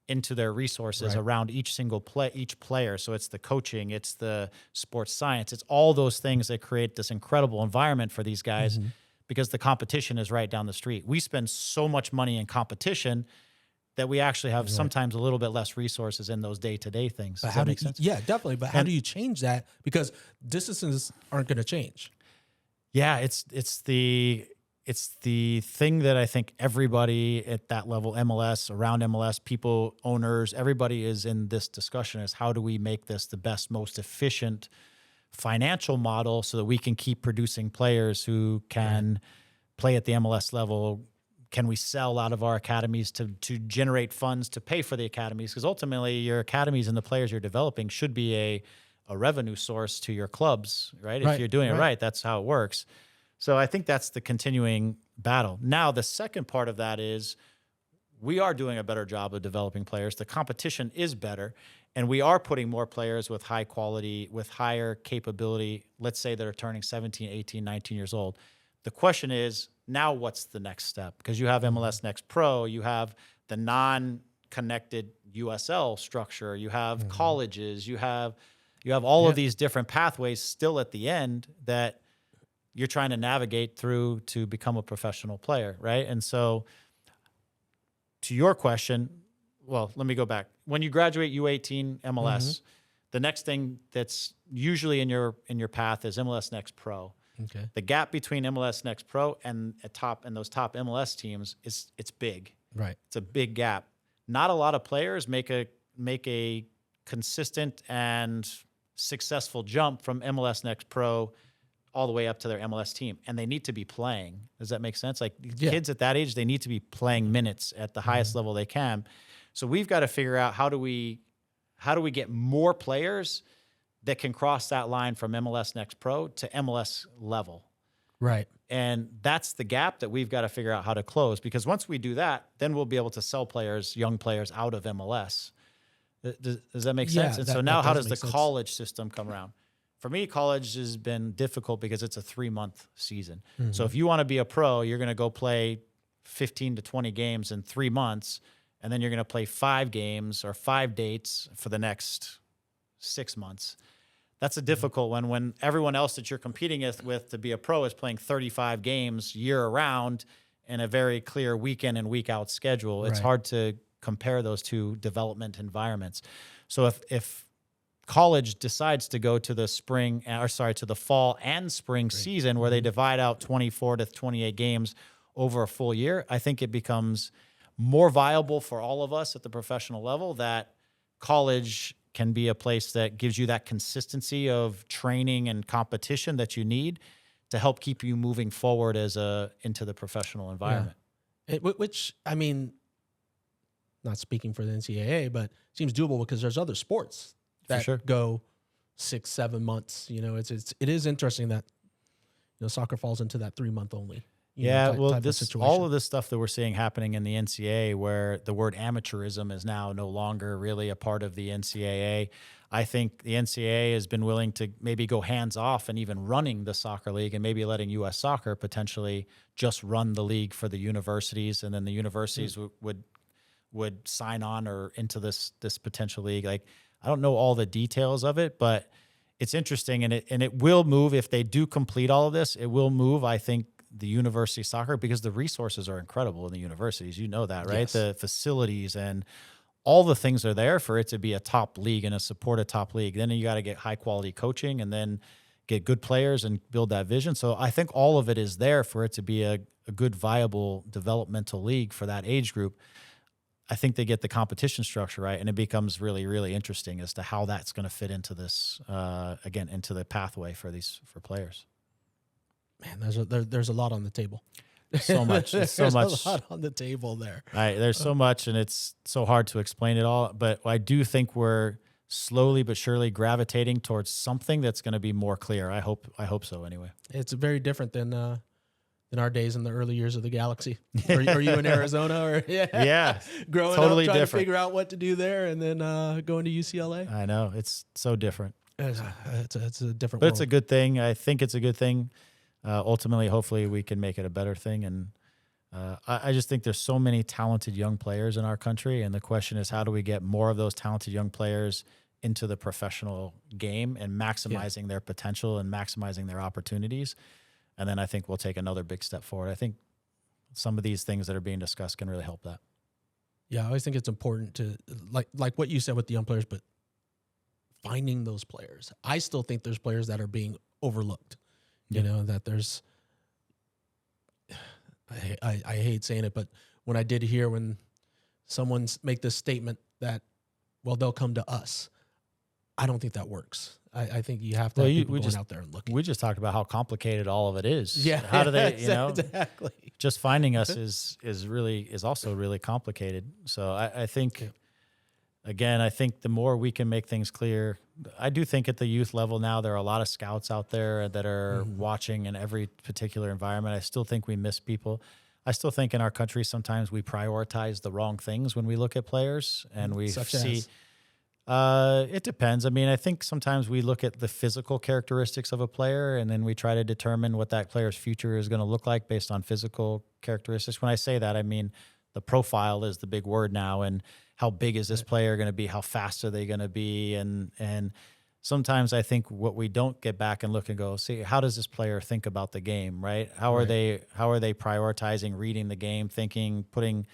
Into their resources around each single each player. So it's the coaching, it's the sports science, it's all those things that create this incredible environment for these guys. Because the competition is right down the street. We spend so much money in competition that we actually have sometimes a little bit less resources in those day-to-day things. Does that make sense? Yeah, definitely. But how do you change that? Because distances aren't going to change. Yeah, it's the thing that I think everybody at that level, MLS, around MLS, people, owners, everybody is in this discussion is how do we make this the best, most efficient financial model so that we can keep producing players who can play at the MLS level. Can we sell out of our academies to generate funds to pay for the academies? Because ultimately your academies and the players you're developing should be a revenue source to your clubs, right? If you're doing it right, that's how it works. So I think that's the continuing battle. Now, the second part of that is we are doing a better job of developing players. The competition is better. And we are putting more players with high quality, with higher capability, let's say that are turning 17, 18, 19 years old. The question is, now what's the next step? Because you have MLS Next Pro, you have the non-connected USL structure, you have colleges, you have all of these different pathways still at the end that you're trying to navigate through to become a professional player, right? And so to your question, well, let me go back. When you graduate U18 MLS, the next thing that's usually in your path is MLS Next Pro. Okay. The gap between MLS Next Pro and those top MLS teams it's big. Right. It's a big gap. Not a lot of players make a consistent and successful jump from MLS Next Pro all the way up to their MLS team, and they need to be playing. Does that make sense? Like kids at that age, they need to be playing minutes at the highest level they can. So we've got to figure out how do we get more players that can cross that line from MLS Next Pro to MLS level. Right. And that's the gap that we've got to figure out how to close, because once we do that, then we'll be able to sell players, young players out of MLS. Does that make sense? And so now how does the college system come around? For me, college has been difficult because it's a 3-month season. So if you want to be a pro, you're going to go play 15 to 20 games in 3 months, and then you're going to play 5 games or 5 dates for the next 6 months. That's a difficult one when everyone else that you're competing with to be a pro is playing 35 games year round in a very clear week in and week out schedule. It's hard to compare those two development environments. So if college decides to go to the to the fall and spring season where they divide out 24 to 28 games over a full year, I think it becomes more viable for all of us at the professional level that college can be a place that gives you that consistency of training and competition that you need to help keep you moving forward into the professional environment. Yeah. Which, I mean, not speaking for the NCAA, but seems doable because there's other sports that go 6-7 months. It is interesting that soccer falls into that 3-month only. Type of all of this stuff that we're seeing happening in the NCAA, where the word amateurism is now no longer really a part of the NCAA. I think the NCAA has been willing to maybe go hands off and even running the soccer league, and maybe letting U.S. Soccer potentially just run the league for the universities, and then the universities would sign on or into this potential league. Like, I don't know all the details of it, but it's interesting, and it will move if they do complete all of this. It will move, I think, the university soccer, because the resources are incredible in the universities. You know that, right? Yes. The facilities and all the things are there for it to be a top league and a supported top league. Then you got to get high quality coaching and then get good players and build that vision. So I think all of it is there for it to be a good, viable developmental league for that age group. I think they get the competition structure right, and it becomes really, really interesting as to how that's going to fit into this, again, into the pathway for players. Man, there's a lot on the table. So much. There's so much a lot on the table there. There's so much, and it's so hard to explain it all. But I do think we're slowly but surely gravitating towards something that's going to be more clear. I hope so. Anyway, it's very different than our days in the early years of the Galaxy. Are you in Arizona? Or yeah, growing totally up, trying different. to figure out what to do there, and then going to UCLA. I know it's so different. It's a different. But world. it's a good thing. I think it's a good thing. Ultimately, hopefully, we can make it a better thing. And I just think there's so many talented young players in our country. And the question is, how do we get more of those talented young players into the professional game and maximizing their potential and maximizing their opportunities? And then I think we'll take another big step forward. I think some of these things that are being discussed can really help that. Yeah, I always think it's important to, like what you said with the young players, but finding those players. I still think there's players that are being overlooked. You know, that there's, I hate saying it, but when I did hear when someone make this statement that, well, they'll come to us, I don't think that works. I think you have to have people going out there and looking. We just talked about how complicated all of it is. Yeah. How do they, exactly. just finding us is also really complicated. So I think, again, I think the more we can make things clear, I do think at the youth level now, there are a lot of scouts out there that are watching in every particular environment. I still think we miss people. I still think in our country, sometimes we prioritize the wrong things when we look at players and we see. It depends. I mean, I think sometimes we look at the physical characteristics of a player and then we try to determine what that player's future is going to look like based on physical characteristics. When I say that, I mean the profile is the big word now, and how big is this player going to be? How fast are they going to be? And sometimes I think what we don't get back and look and go, see, how does this player think about the game, right? How are they prioritizing reading the game, thinking, putting,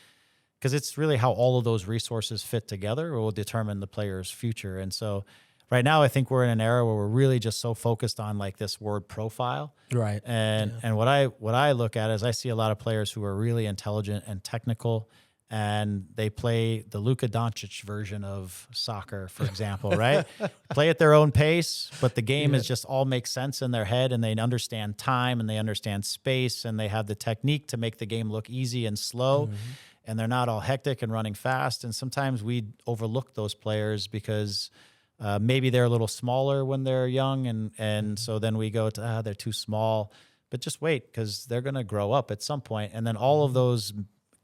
because it's really how all of those resources fit together will determine the player's future. And so right now I think we're in an era where we're really just so focused on like this word profile. Right. And what I look at is I see a lot of players who are really intelligent and technical, and they play the Luka Doncic version of soccer, for example, right? Play at their own pace, but the game is just all makes sense in their head, and they understand time and they understand space, and they have the technique to make the game look easy and slow, and they're not all hectic and running fast. And sometimes we overlook those players because maybe they're a little smaller when they're young, and so then we go to, they're too small. But just wait, because they're going to grow up at some point, and then all of those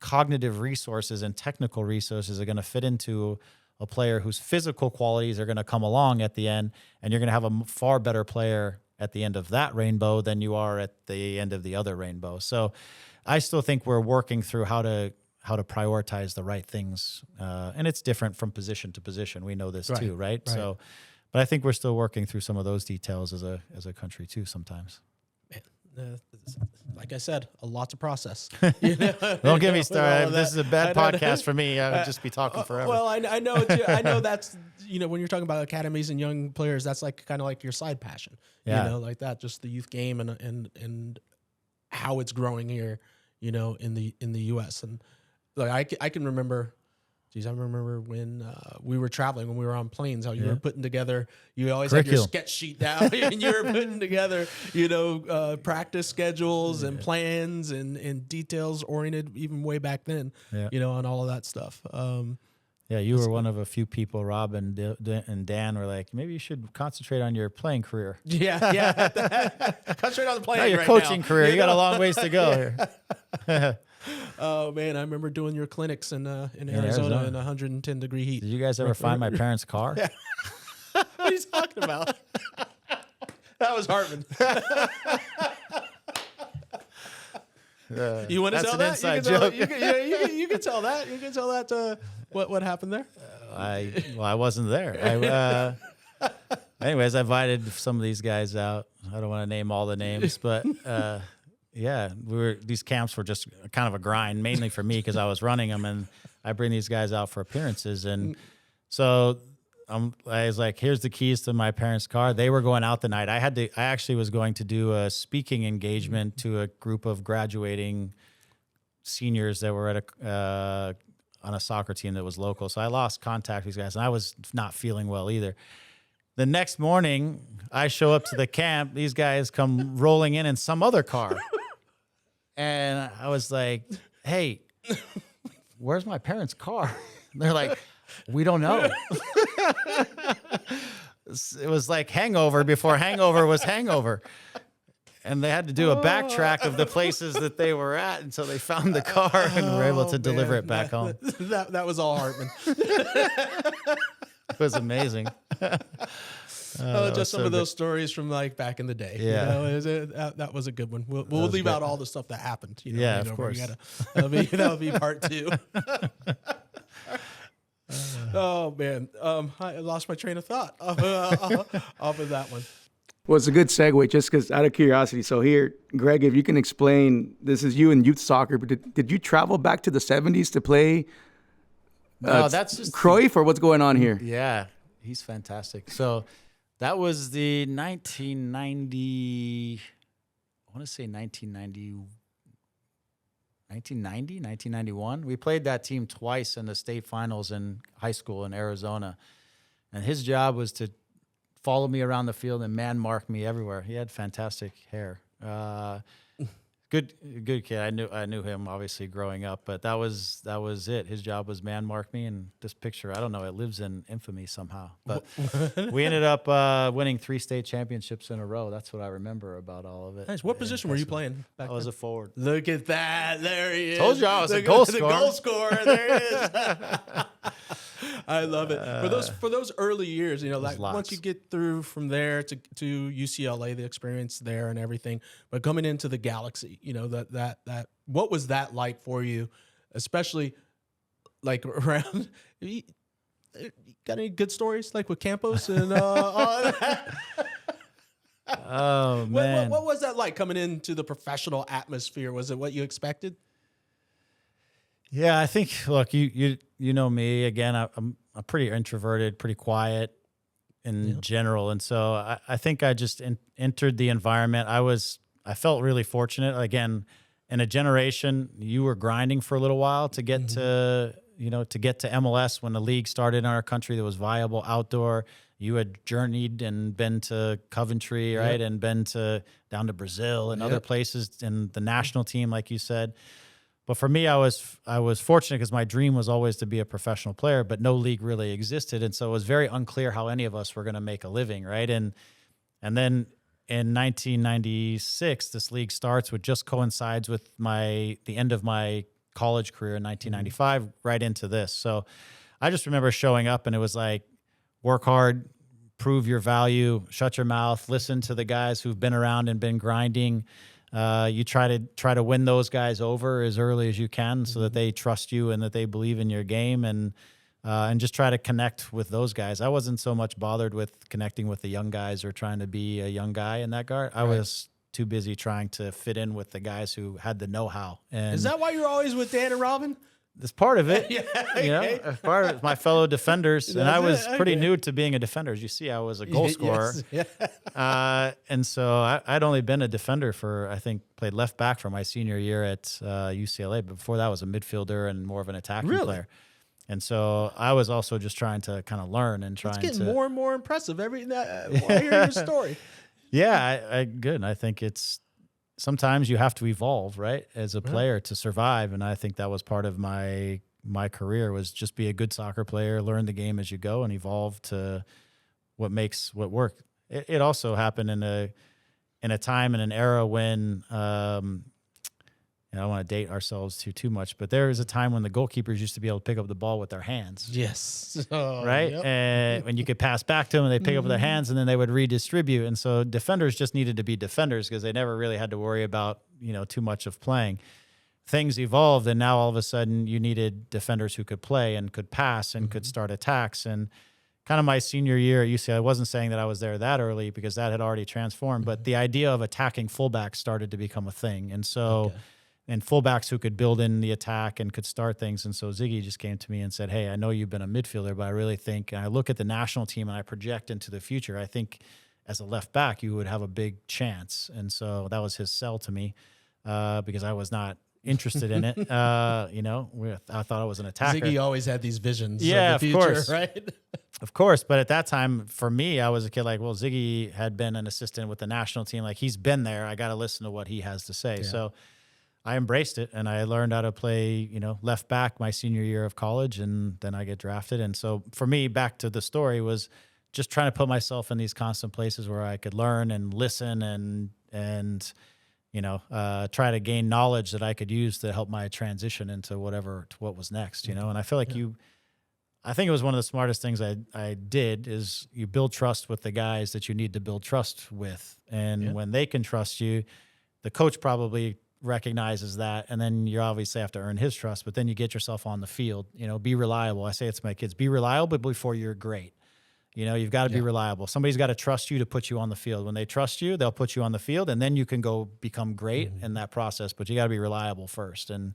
cognitive resources and technical resources are going to fit into a player whose physical qualities are going to come along at the end, and you're going to have a far better player at the end of that rainbow than you are at the end of the other rainbow. So I still think we're working through how to prioritize the right things. And it's different from position to position. We know this too, right? So, but I think we're still working through some of those details as a country too sometimes. Like I said, a lot to process. Don't get me started. This is a bad podcast for me. I would just be talking forever. Well, I know too. I know that's, when you're talking about academies and young players, that's like kind of like your side passion. Like that, just the youth game and how it's growing here, in the U.S. And like I can remember. I remember when we were traveling, when we were on planes, how you were putting together, you always had your sketch sheet down and you were putting together, practice schedules and plans and details oriented even way back then, on all of that stuff. You were one of a few people, Rob and Dan were like, maybe you should concentrate on your playing career. Yeah. Concentrate on the playing. Not your coaching career. You got a long ways to go here. Oh man, I remember doing your clinics in Arizona in 110-degree heat. Did you guys ever find my parents' car? What are you talking about? That was Hartman. You want to tell that? Inside joke. You can tell that. You can tell that. What happened there? I wasn't there. Anyways, I invited some of these guys out. I don't want to name all the names, but. These camps were just kind of a grind, mainly for me because I was running them, and I bring these guys out for appearances. And so I was like, here's the keys to my parents' car. They were going out the night. I actually was going to do a speaking engagement to a group of graduating seniors that were at on a soccer team that was local. So I lost contact with these guys, and I was not feeling well either. The next morning, I show up to the camp. These guys come rolling in some other car. And I was like, hey, where's my parents' car? And they're like, we don't know. It was like Hangover before Hangover was Hangover. And they had to do a backtrack of the places that they were at until they found the car and were able to deliver it back home. That was all Hartman. It was amazing. Just some of those stories from like back in the day. Yeah. That was a good one. We'll leave out all the stuff that happened. Yeah, of course. That'll be part 2. Oh man, I lost my train of thought off of that one. Well, it's a good segue, just because out of curiosity. So here, Greg, if you can explain, this is you in youth soccer, but did you travel back to the 70s to play no, that's just Cruyff, or what's going on here? Yeah, he's fantastic. So that was the 1990, I want to say 1991. We played that team twice in the state finals in high school in Arizona. And his job was to follow me around the field and man mark me everywhere. He had fantastic hair. Good kid. I knew him obviously growing up, but that was it. His job was man mark me, and this picture, I don't know, it lives in infamy somehow. But we ended up winning 3 state championships in a row. That's what I remember about all of it. Nice. What position were you playing back I was then? a forward. Look at that. There he is. Told you I was a goal scorer. The goal scorer. There he is. I love it. For those early years, like once you get through from there to UCLA, the experience there and everything, but coming into the Galaxy, that what was that like for you, especially like around? You got any good stories like with Campos and all that? Oh man, what was that like coming into the professional atmosphere? Was it what you expected? Yeah, I think. Look, you know me again. I'm pretty introverted, pretty quiet in general, and so I think I just entered the environment. I felt really fortunate. Again, in a generation, you were grinding for a little while to get to MLS when the league started in our country that was viable outdoor. You had journeyed and been to Coventry, right, and been down to Brazil and other places, and the national team, like you said. But for me, I was fortunate because my dream was always to be a professional player, but no league really existed, and so it was very unclear how any of us were going to make a living, right? And then in 1996, this league starts, which just coincides with the end of my college career in 1995, right into this. So I just remember showing up, and it was like, work hard, prove your value, shut your mouth, listen to the guys who've been around and been grinding. You try to win those guys over as early as you can so that they trust you and that they believe in your game, and just try to connect with those guys. I wasn't so much bothered with connecting with the young guys or trying to be a young guy in that guard. I was too busy trying to fit in with the guys who had the know-how. And is that why you're always with Dan and Robin? That's part of it. Part of it, my fellow defenders. And I was pretty new to being a defender. As you see, I was a goal scorer. And so I'd only been a defender played left back for my senior year at UCLA. But before that, I was a midfielder and more of an attacking player. And so I was also just trying to kind of learn and trying to. It's getting more and more impressive every I hear your story. Yeah, good. I think sometimes you have to evolve, right, as a player to survive. And I think that was part of my career, was just be a good soccer player, learn the game as you go, and evolve to what makes what work. It also happened in a time and an era when I don't want to date ourselves too much, but there was a time when the goalkeepers used to be able to pick up the ball with their hands. Yes. Right? And when you could pass back to them, and they'd pick up with their hands, and then they would redistribute. And so defenders just needed to be defenders because they never really had to worry about, too much of playing. Things evolved, and now all of a sudden you needed defenders who could play and could pass and could start attacks. And kind of my senior year at UCLA, I wasn't saying that I was there that early because that had already transformed, but the idea of attacking fullbacks started to become a thing. And so and fullbacks who could build in the attack and could start things. And so Ziggy just came to me and said, hey, I know you've been a midfielder, but I really think, and I look at the national team and I project into the future, I think as a left back, you would have a big chance. And so that was his sell to me because I was not interested in it. You know, I thought I was an attacker. Ziggy always had these visions Yeah, of the of future, course. right? Of course. But at that time, for me, I was a kid like, well, Ziggy had been an assistant with the national team. Like, he's been there. I got to listen to what he has to say. Yeah. So I embraced it, and I learned how to play, you know, left back my senior year of college, and then I get drafted. And so for me, back to the story, was just trying to put myself in these constant places where I could learn and listen and you know, try to gain knowledge that I could use to help my transition into what was next, you know? And I feel like I think it was one of the smartest things I did is you build trust with the guys that you need to build trust with. And when they can trust you, the coach probably recognizes that. And then you obviously have to earn his trust, but then you get yourself on the field, you know, be reliable. I say it to my kids, be reliable before you're great. You know, you've got to be reliable. Somebody's got to trust you to put you on the field. When they trust you, they'll put you on the field, and then you can go become great in that process. But you got to be reliable first. And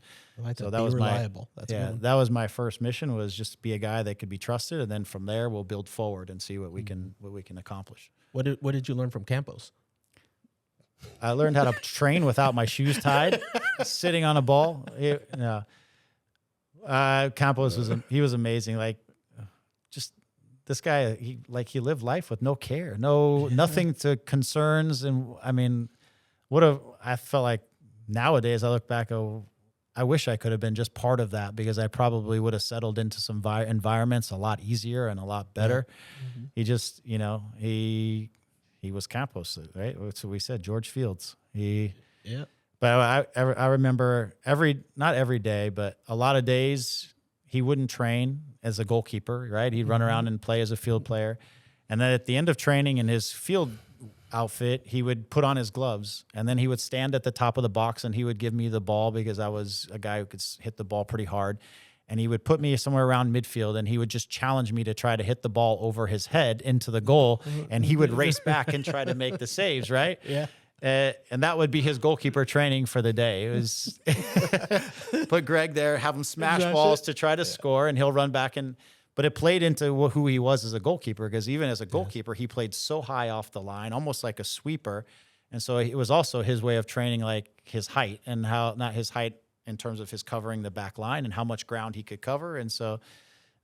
so that was reliable. that was my first mission, was just be a guy that could be trusted, and then from there we'll build forward and see what we can accomplish. What did you learn from Campos? I learned how to train without my shoes tied, sitting on a ball. Campos was amazing. Like, just. This guy, he lived life with no care, nothing to concerns. And I mean, I felt like nowadays I look back, I wish I could have been just part of that, because I probably would have settled into some environments a lot easier and a lot better. Mm-hmm. He just, you know, he was Campos, right? So we said George Fields. But I remember not every day, but a lot of days he wouldn't train as a goalkeeper, right? He'd run around and play as a field player. And then at the end of training in his field outfit, he would put on his gloves, and then he would stand at the top of the box and he would give me the ball, because I was a guy who could hit the ball pretty hard. And he would put me somewhere around midfield, and he would just challenge me to try to hit the ball over his head into the goal. And he would race back and try to make the saves, right? Yeah. And that would be his goalkeeper training for the day. It was put Greg there, have him smash balls to try to score, and he'll run back. But it played into who he was as a goalkeeper, because even as a goalkeeper, he played so high off the line, almost like a sweeper. And so it was also his way of training, like his height, and how, not his height in terms of his covering the back line and how much ground he could cover. And so,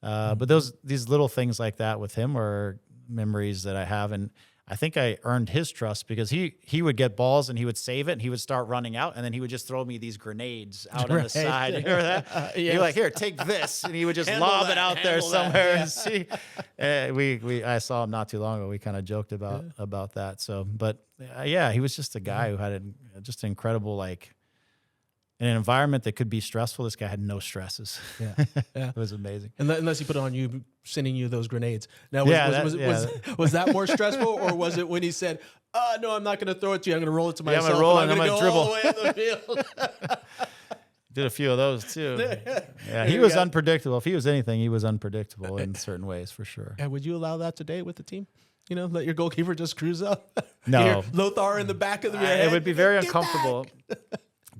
but these little things like that with him are memories that I have. And I think I earned his trust, because he would get balls and he would save it and he would start running out, and then he would just throw me these grenades out on the side. You remember that? You're like, here, take this, and he would just lob it out there somewhere and see. I saw him not too long ago. We kind of joked about that. So, but he was just a guy who had just incredible, like, in an environment that could be stressful, this guy had no stresses. Yeah. It was amazing. Unless he put on you, sending you those grenades. Now, was that more stressful, or was it when he said, no, I'm not going to throw it to you, I'm going to roll it to myself, I'm going to go dribble all the way in the field? Did a few of those too. Yeah, he was unpredictable. If he was anything, he was unpredictable in certain ways, for sure. And would you allow that today with the team? You know, let your goalkeeper just cruise up? No. Lothar in the back of the head. It would be very uncomfortable.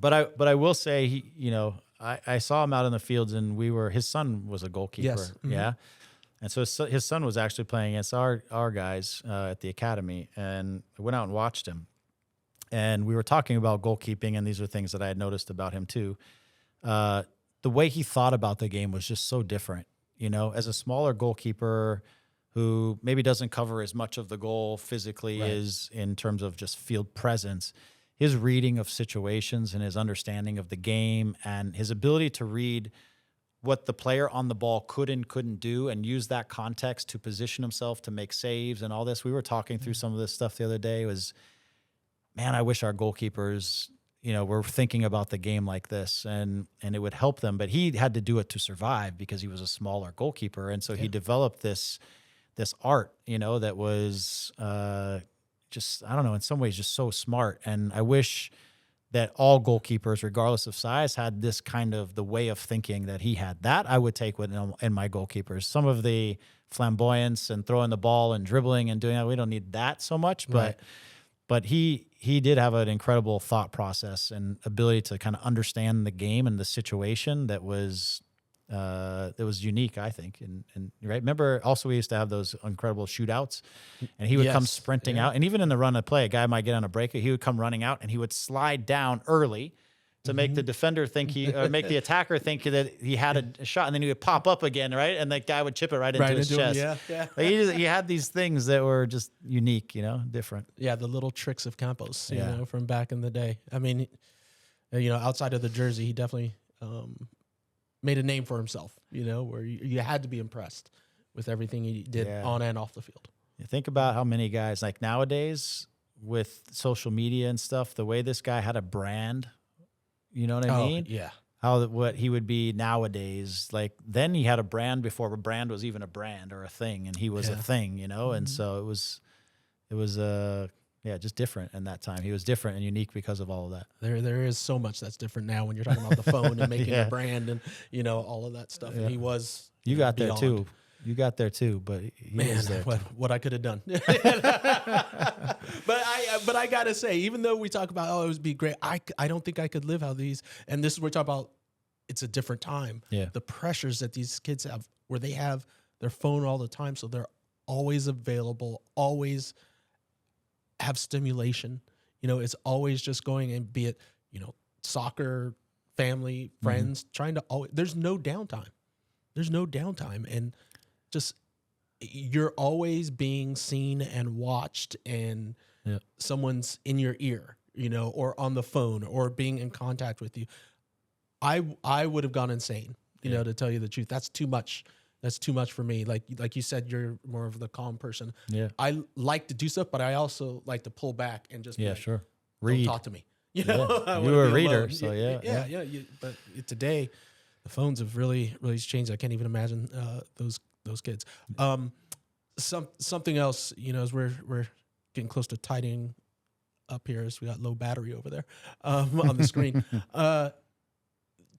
But I will say, I saw him out in the fields, and his son was a goalkeeper. Yes. Mm-hmm. Yeah. And so his son was actually playing against our guys at the academy, and I went out and watched him. And we were talking about goalkeeping, and these are things that I had noticed about him too. The way he thought about the game was just so different. You know, as a smaller goalkeeper who maybe doesn't cover as much of the goal physically as in terms of just field presence, his reading of situations and his understanding of the game and his ability to read what the player on the ball could and couldn't do and use that context to position himself to make saves and all this. We were talking through some of this stuff the other day. It was, man, I wish our goalkeepers, were thinking about the game like this, and it would help them. But he had to do it to survive because he was a smaller goalkeeper. And so he developed this art, that was just, I don't know, in some ways just so smart. And I wish that all goalkeepers, regardless of size, had this kind of the way of thinking that he had. That I would take in my goalkeepers. Some of the flamboyance and throwing the ball and dribbling and doing that, we don't need that so much. But he he did have an incredible thought process and ability to kind of understand the game and the situation that was unique, I think. And right, remember also we used to have those incredible shootouts, and he would come sprinting out, and even in the run of play, a guy might get on a break, he would come running out, and he would slide down early to make the defender think make the attacker think that he had a shot, and then he would pop up again, right? And the guy would chip it right into his chest. Yeah. Like he had these things that were just unique, different. Yeah, the little tricks of Campos, you know, from back in the day. I mean, outside of the jersey, he definitely made a name for himself, where you had to be impressed with everything he did on and off the field. You think about how many guys, like nowadays with social media and stuff, the way this guy had a brand. You know what I mean? Yeah. What he would be nowadays. Like then he had a brand before a brand was even a brand or a thing, and he was a thing, and so it was just different in that time. He was different and unique because of all of that. There is so much that's different now when you're talking about the phone and making a brand and all of that stuff. And he was you got beyond. there too. You got there too, but he was there. What I could have done. But I gotta say, even though we talk about it would be great, I don't think I could live how these, and this is we're talking about. It's a different time. Yeah, the pressures that these kids have, where they have their phone all the time, so they're always available, always have stimulation. It's always just going, and be it soccer, family, friends, trying to always. There's no downtime. And just you're always being seen and watched, and someone's in your ear, or on the phone, or being in contact with you. I would have gone insane, to tell you the truth. That's too much. That's too much for me. Like you said, you're more of the calm person. Yeah. I like to do stuff, but I also like to pull back and just sure. Read. Don't talk to me. You were a reader, alone. So yeah. But today, the phones have really changed. I can't even imagine those kids. Something else, as we're getting close to tidying up here, as we got low battery over there on the screen.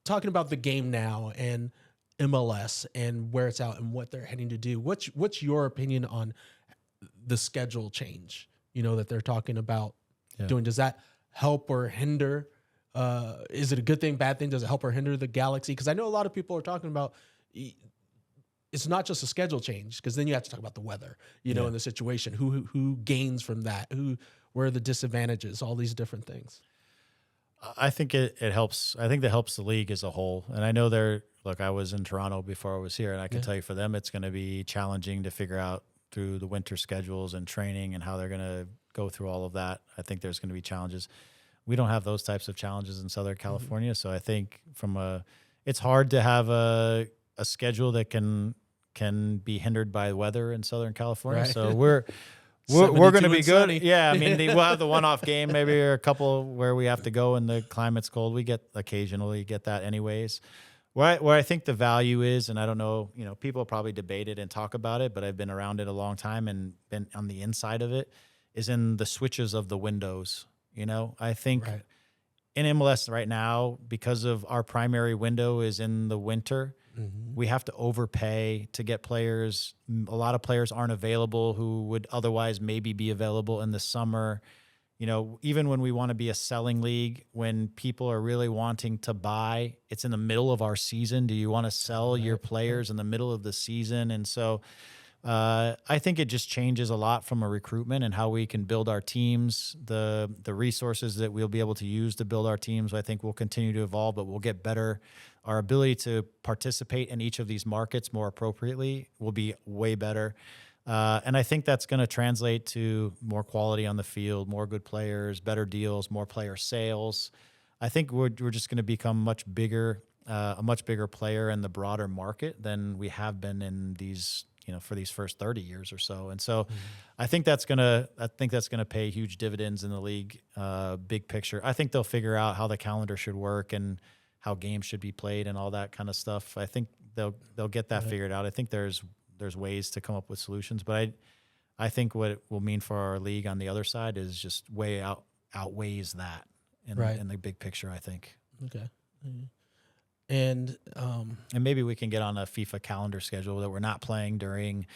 Talking about the game now and MLS and where it's out and what they're heading to do. What's your opinion on the schedule change? That they're talking about doing. Does that help or hinder? Is it a good thing, bad thing? Does it help or hinder the Galaxy? Because I know a lot of people are talking about it's not just a schedule change, because then you have to talk about the weather, and the situation. Who gains from that? Where are the disadvantages? All these different things. I think it helps. I think that helps the league as a whole. And I know look, I was in Toronto before I was here, and I can tell you for them, it's going to be challenging to figure out through the winter schedules and training and how they're going to go through all of that. I think there's going to be challenges. We don't have those types of challenges in Southern California. So I think it's hard to have a schedule that can be hindered by weather in Southern California. Right. So we're going to be good. Sunny. Yeah, I mean, we'll have the one-off game, maybe, or a couple where we have to go and the climate's cold. We occasionally get that anyways. Where I think the value is, and I don't know, people probably debate it and talk about it, but I've been around it a long time and been on the inside of it, is in the switches of the windows. I think in MLS right now, because of our primary window is in the winter, we have to overpay to get players. A lot of players aren't available who would otherwise maybe be available in the summer. Even when we want to be a selling league, when people are really wanting to buy, it's in the middle of our season. Do you want to sell your players in the middle of the season? And so I think it just changes a lot from a recruitment and how we can build our teams. The resources that we'll be able to use to build our teams, I think, will continue to evolve, but we'll get better. Our ability to participate in each of these markets more appropriately will be way better. And I think that's going to translate to more quality on the field, more good players, better deals, more player sales. I think we're just going to become a much bigger player in the broader market than we have been in these, for these first 30 years or so. And so I think that's going to pay huge dividends in the league, big picture. I think they'll figure out how the calendar should work and how games should be played and all that kind of stuff. I think they'll get that figured out. I think there's ways to come up with solutions, but I think what it will mean for our league on the other side is just outweighs that in the big picture, I think. Okay. And maybe we can get on a FIFA calendar schedule that we're not playing during,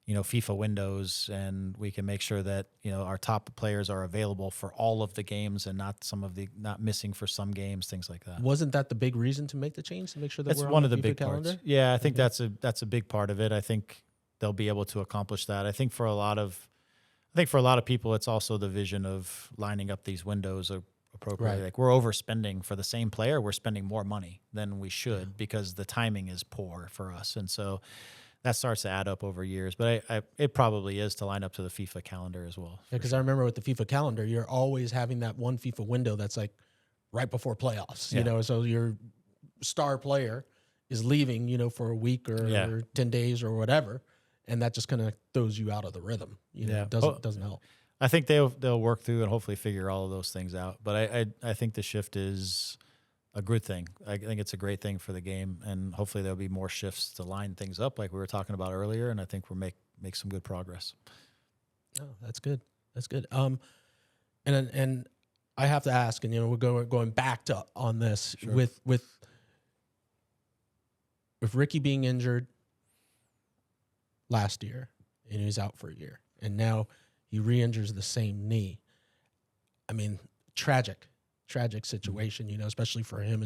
FIFA windows, and we can make sure that, our top players are available for all of the games and not missing for some games, things like that. Wasn't that the big reason to make the change, to make sure that That's we're one on of the FIFA big calendar? parts. Yeah, I think that's a big part of it. I think they'll be able to accomplish that. I think for a lot of people, it's also the vision of lining up these windows appropriately. Right. Like, we're overspending for the same player. We're spending more money than we should because the timing is poor for us. And so that starts to add up over years. But it probably is to line up to the FIFA calendar as well. Yeah, because I remember with the FIFA calendar, you're always having that one FIFA window that's like right before playoffs, so your star player is leaving, for a week or 10 days or whatever. And that just kind of throws you out of the rhythm. It doesn't help. I think they'll work through and hopefully figure all of those things out. But I think the shift is a good thing. I think it's a great thing for the game, and hopefully there'll be more shifts to line things up like we were talking about earlier. And I think we'll make some good progress. Oh, that's good. That's good. And I have to ask, and we're going back to on this. Sure. with Riqui being injured last year and he was out for a year, and now he re-injures the same knee. I mean, tragic situation, especially for him.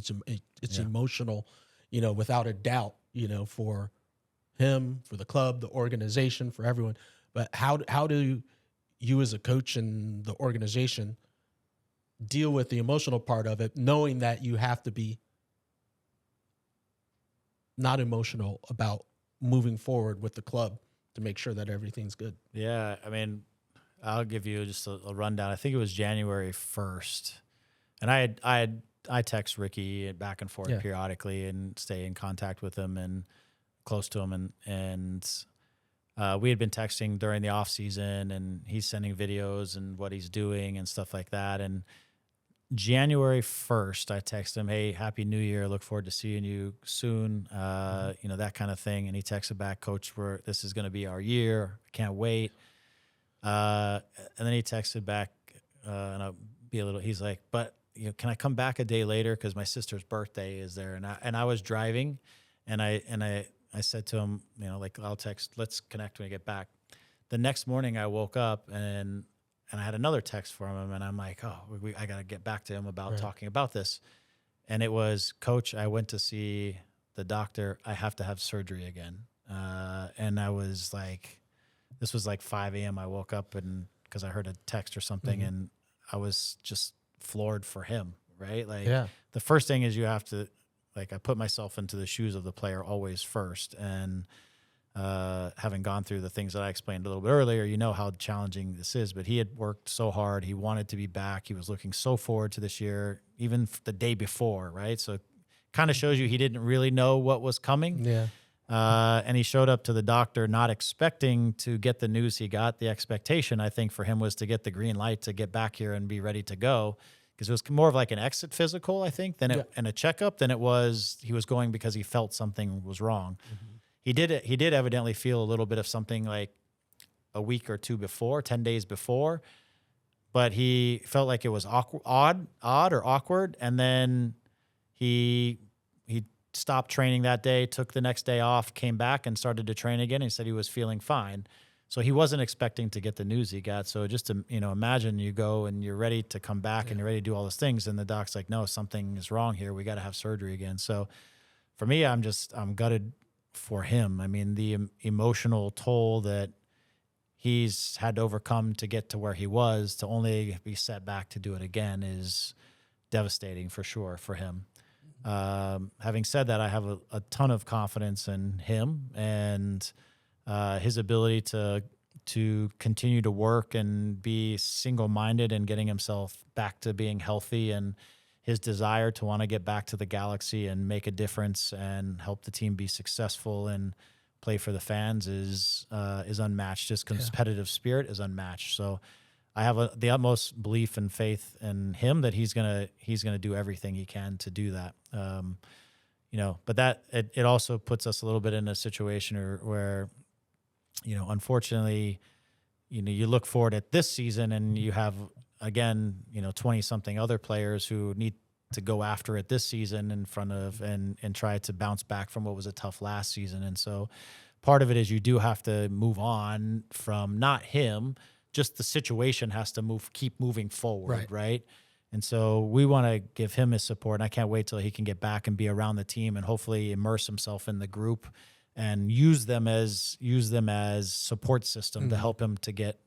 It's emotional, without a doubt, for him, for the club, the organization, for everyone. But how do you as a coach and the organization deal with the emotional part of it, knowing that you have to be not emotional about moving forward with the club to make sure that everything's good? Yeah, I mean, I'll give you just a rundown. I think it was January 1st, and I text Riqui back and forth periodically and stay in contact with him and close to him, and we had been texting during the off season, and he's sending videos and what he's doing and stuff like that. And January 1st, I text him, "Hey, Happy New Year. Look forward to seeing you soon." That kind of thing. And he texted back, "Coach, this is going to be our year. I can't wait." And then he texted back, and I'll be he's like, "But can I come back a day later? Because my sister's birthday is there." And I was driving, and I said to him, I'll text, "Let's connect when I get back." The next morning I woke up and I had another text from him, and I'm like, "Oh, I got to get back to him about talking about this." And it was, "Coach, I went to see the doctor. I have to have surgery again." And I was like, this was like 5 a.m. I woke up because I heard a text or something, and I was just floored for him, right? The first thing is you have to, I put myself into the shoes of the player always first. And having gone through the things that I explained a little bit earlier, how challenging this is. But he had worked so hard. He wanted to be back. He was looking so forward to this year, even the day before, right? So it kind of shows you he didn't really know what was coming. Yeah. And he showed up to the doctor not expecting to get the news he got. The expectation, I think, for him was to get the green light to get back here and be ready to go, because it was more of like an exit physical, I think, and a checkup than it was he was going because he felt something was wrong. He did evidently feel a little bit of something like a week or two before, 10 days before, but he felt like it was odd or awkward. And then he stopped training that day, took the next day off, came back and started to train again. He said he was feeling fine. So he wasn't expecting to get the news he got. So just to, imagine you go and you're ready to come back and you're ready to do all those things, and the doc's like, "No, something is wrong here. We got to have surgery again." So for me, I'm gutted for him. I mean, the emotional toll that he's had to overcome to get to where he was, to only be set back to do it again, is devastating for sure for him. Having said that, I have a ton of confidence in him and his ability to continue to work and be single-minded and getting himself back to being healthy, and his desire to want to get back to the Galaxy and make a difference and help the team be successful and play for the fans is unmatched. His competitive spirit is unmatched. So I have the utmost belief and faith in him that he's gonna do everything he can to do that. But that it also puts us a little bit in a situation where unfortunately, you look forward at this season and you have, again, 20 something other players who need to go after it this season in front of and try to bounce back from what was a tough last season. And so part of it is you do have to move on from not him, just the situation has to keep moving forward, right? And so we want to give him his support, and I can't wait till he can get back and be around the team and hopefully immerse himself in the group and use them as support system to help him to get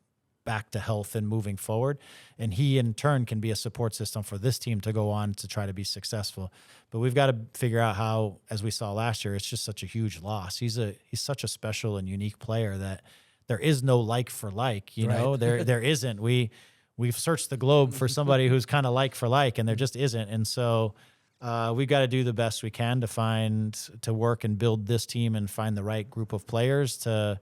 back to health and moving forward. And he in turn can be a support system for this team to go on to try to be successful. But we've got to figure out how, as we saw last year, it's just such a huge loss. He's such a special and unique player that there is no like for like, you know, there isn't. We've searched the globe for somebody who's kind of like for like, and there just isn't. And so we've got to do the best we can to work and build this team and find the right group of players to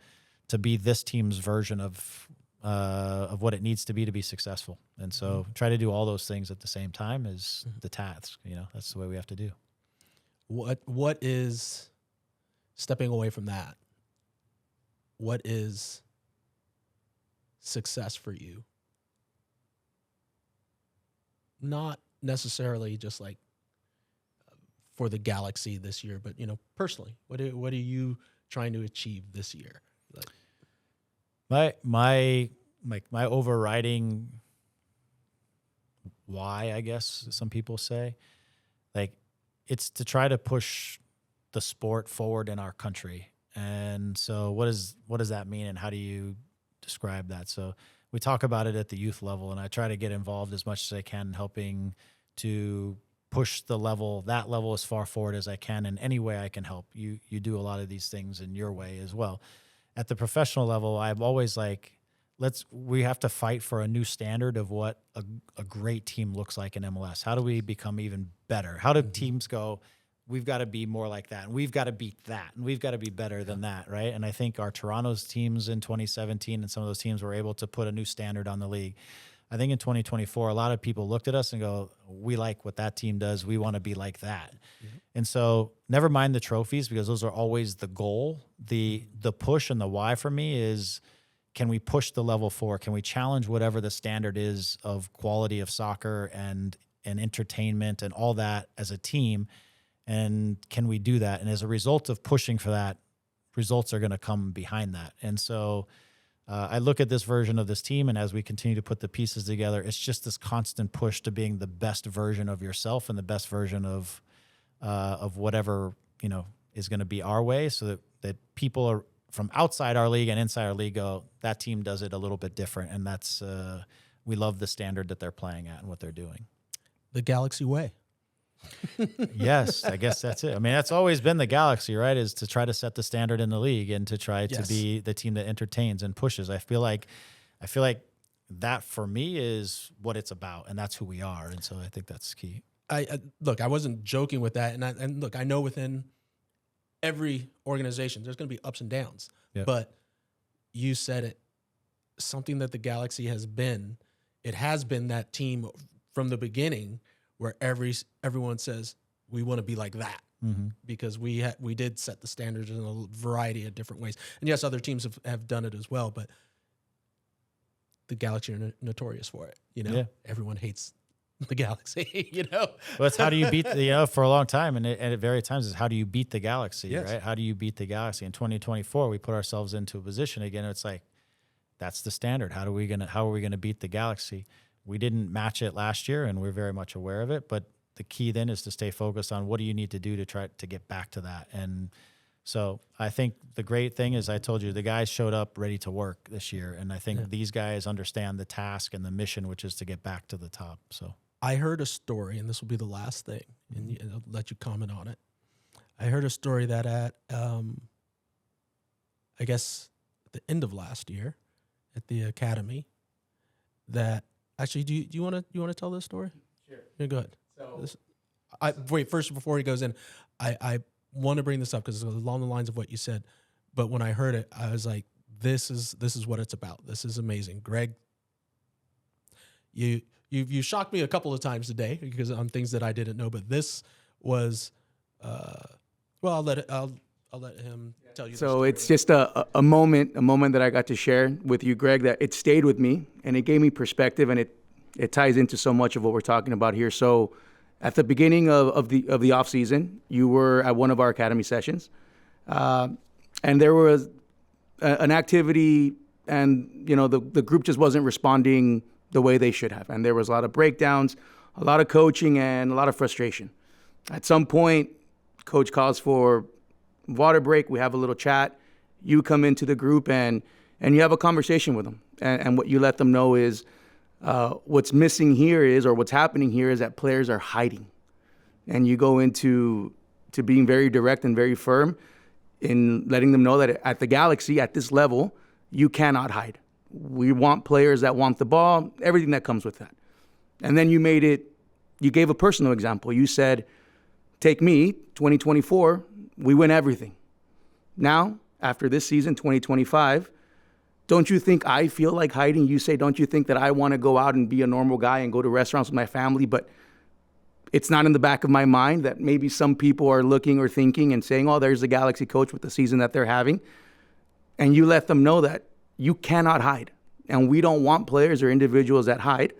be this team's version of what it needs to be successful. And so try to do all those things at the same time is the task. You know, that's the way we have to do. What is, stepping away from that, what is success for you? Not necessarily just like for the Galaxy this year, but, you know, personally, what are you trying to achieve this year? Like, my overriding why, I guess some people say, like, it's to try to push the sport forward in our country. And so what does that mean, and how do you describe that? So we talk about it at the youth level, and I try to get involved as much as I can, helping to push that level as far forward as I can in any way I can help. You do a lot of these things in your way as well. At the professional level, I'm always like, we have to fight for a new standard of what a great team looks like in MLS. How do we become even better? How do teams go, we've got to be more like that, and we've got to beat that, and we've got to be better than that, right? And I think our Toronto's teams in 2017 and some of those teams were able to put a new standard on the league. I think in 2024, a lot of people looked at us and go, we like what that team does. We want to be like that. Mm-hmm. And so never mind the trophies, because those are always the goal. The push and the why for me is, can we push the level forward? Can we challenge whatever the standard is of quality of soccer and entertainment and all that as a team? And can we do that? And as a result of pushing for that, results are going to come behind that. And so I look at this version of this team, and as we continue to put the pieces together, it's just this constant push to being the best version of yourself and the best version of whatever, you know, is going to be our way, so that people are from outside our league and inside our league go, that team does it a little bit different. And that's, we love the standard that they're playing at and what they're doing. The Galaxy way. Yes, I guess that's it. I mean, that's always been the Galaxy, right? Is to try to set the standard in the league and to try to be the team that entertains and pushes. I feel like that for me is what it's about, and that's who we are. And so I think that's key. Look, I wasn't joking with that, and look, I know within every organization there's going to be ups and downs, but you said it. Something that the Galaxy has been, it has been that team from the beginning, where everyone says we want to be like that, because we did set the standards in a variety of different ways. And yes, other teams have done it as well, but the Galaxy are notorious for it. You know, everyone hates the Galaxy. You know, well, it's how do you beat for a long time, and at various times is how do you beat the Galaxy, right? How do you beat the Galaxy? In 2024, we put ourselves into a position again. It's like, that's the standard. How are we gonna beat the Galaxy? We didn't match it last year, and we're very much aware of it. But the key then is to stay focused on what do you need to do to try to get back to that. And so I think the great thing is, I told you, the guys showed up ready to work this year. And I think these guys understand the task and the mission, which is to get back to the top. So I heard a story, and this will be the last thing, and I'll let you comment on it. I heard a story that at, I guess, at the end of last year at the academy, that actually, do you want to tell this story? Sure. Yeah, go ahead. So First, before he goes in, I want to bring this up because it's along the lines of what you said. But when I heard it, I was like, this is what it's about. This is amazing. Greg, you shocked me a couple of times today because on things that I didn't know, but this was, well, I'll let him tell you. So it's just a moment that I got to share with you, Greg, that it stayed with me and it gave me perspective, and it ties into so much of what we're talking about here. So at the beginning of the off season, you were at one of our academy sessions. and there was an activity, and the group just wasn't responding the way they should have, and there was a lot of breakdowns, a lot of coaching, and a lot of frustration. At some point, coach calls for water break. We have a little chat. You come into the group and you have a conversation with them, and what you let them know is what's missing here is, or what's happening here is, that players are hiding, and you go into being very direct and very firm in letting them know that at the Galaxy, at this level, you cannot hide. We want players that want the ball, everything that comes with that. And then you gave a personal example. You said, take me, 2024, we win everything. Now, after this season, 2025, don't you think I feel like hiding? You say, don't you think that I want to go out and be a normal guy and go to restaurants with my family, but it's not in the back of my mind that maybe some people are looking or thinking and saying, oh, there's the Galaxy coach with the season that they're having. And you let them know that you cannot hide. And we don't want players or individuals that hide.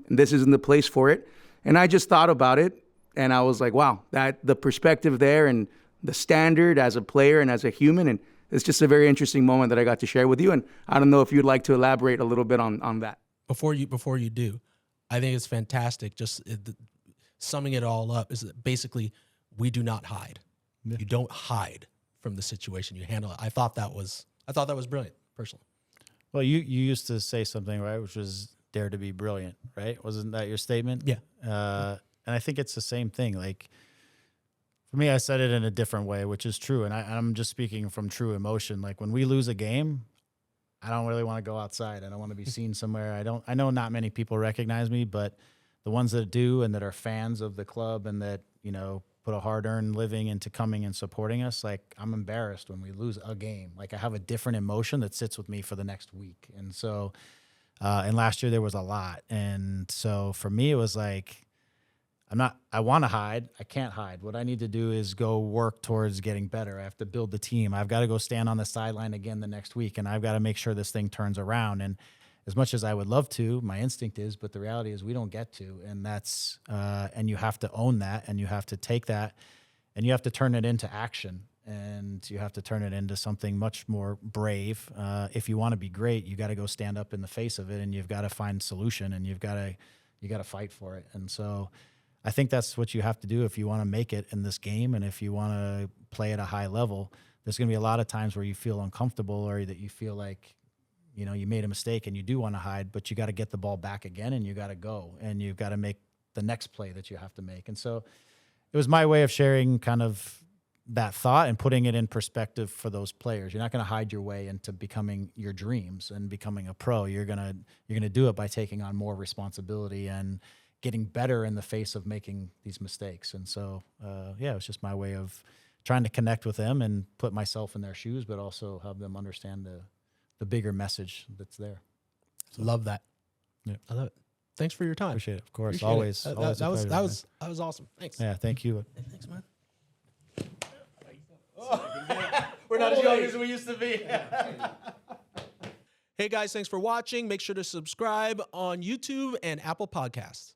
And this isn't the place for it. And I just thought about it, and I was like, wow, that the perspective there and the standard as a player and as a human, and it's just a very interesting moment that I got to share with you. And I don't know if you'd like to elaborate a little bit on that. Before you do, I think it's fantastic. Summing it all up is that basically we do not hide. Yeah. You don't hide from the situation. You handle it. I thought that was brilliant, personally. Well, you used to say something, right, which was dare to be brilliant, right? Wasn't that your statement? Yeah. And I think it's the same thing. Like, for me, I said it in a different way, which is true. And I'm just speaking from true emotion. Like, when we lose a game, I don't really want to go outside. I don't want to be seen somewhere. I know not many people recognize me, but the ones that do and that are fans of the club and that, put a hard-earned living into coming and supporting us, like, I'm embarrassed when we lose a game. Like, I have a different emotion that sits with me for the next week. And so, and last year there was a lot. And so for me, it was like, I want to hide. I can't hide. What I need to do is go work towards getting better. I have to build the team. I've got to go stand on the sideline again the next week, and I've got to make sure this thing turns around. And as much as I would love to, my instinct is, but the reality is we don't get to, and that's, and you have to own that, and you have to take that, and you have to turn it into action, and you have to turn it into something much more brave. If you want to be great, you got to go stand up in the face of it, and you've got to find solution, and you got to fight for it. And so I think that's what you have to do if you want to make it in this game, and if you want to play at a high level. There's going to be a lot of times where you feel uncomfortable, or that you feel like, you made a mistake and you do want to hide, but you got to get the ball back again, and you got to go, and you've got to make the next play that you have to make. And so it was my way of sharing kind of that thought and putting it in perspective for those players. You're not going to hide your way into becoming your dreams and becoming a pro. You're going to do it by taking on more responsibility and getting better in the face of making these mistakes. And so, it was just my way of trying to connect with them and put myself in their shoes, but also help them understand the bigger message that's there. So, love that. Yeah, I love it. Thanks for your time. Appreciate it. Of course. Appreciate always. it. Always that was awesome. Thanks. Yeah. Thank you. Hey, thanks, man. We're not as young as we used to be. Hey guys, thanks for watching. Make sure to subscribe on YouTube and Apple Podcasts.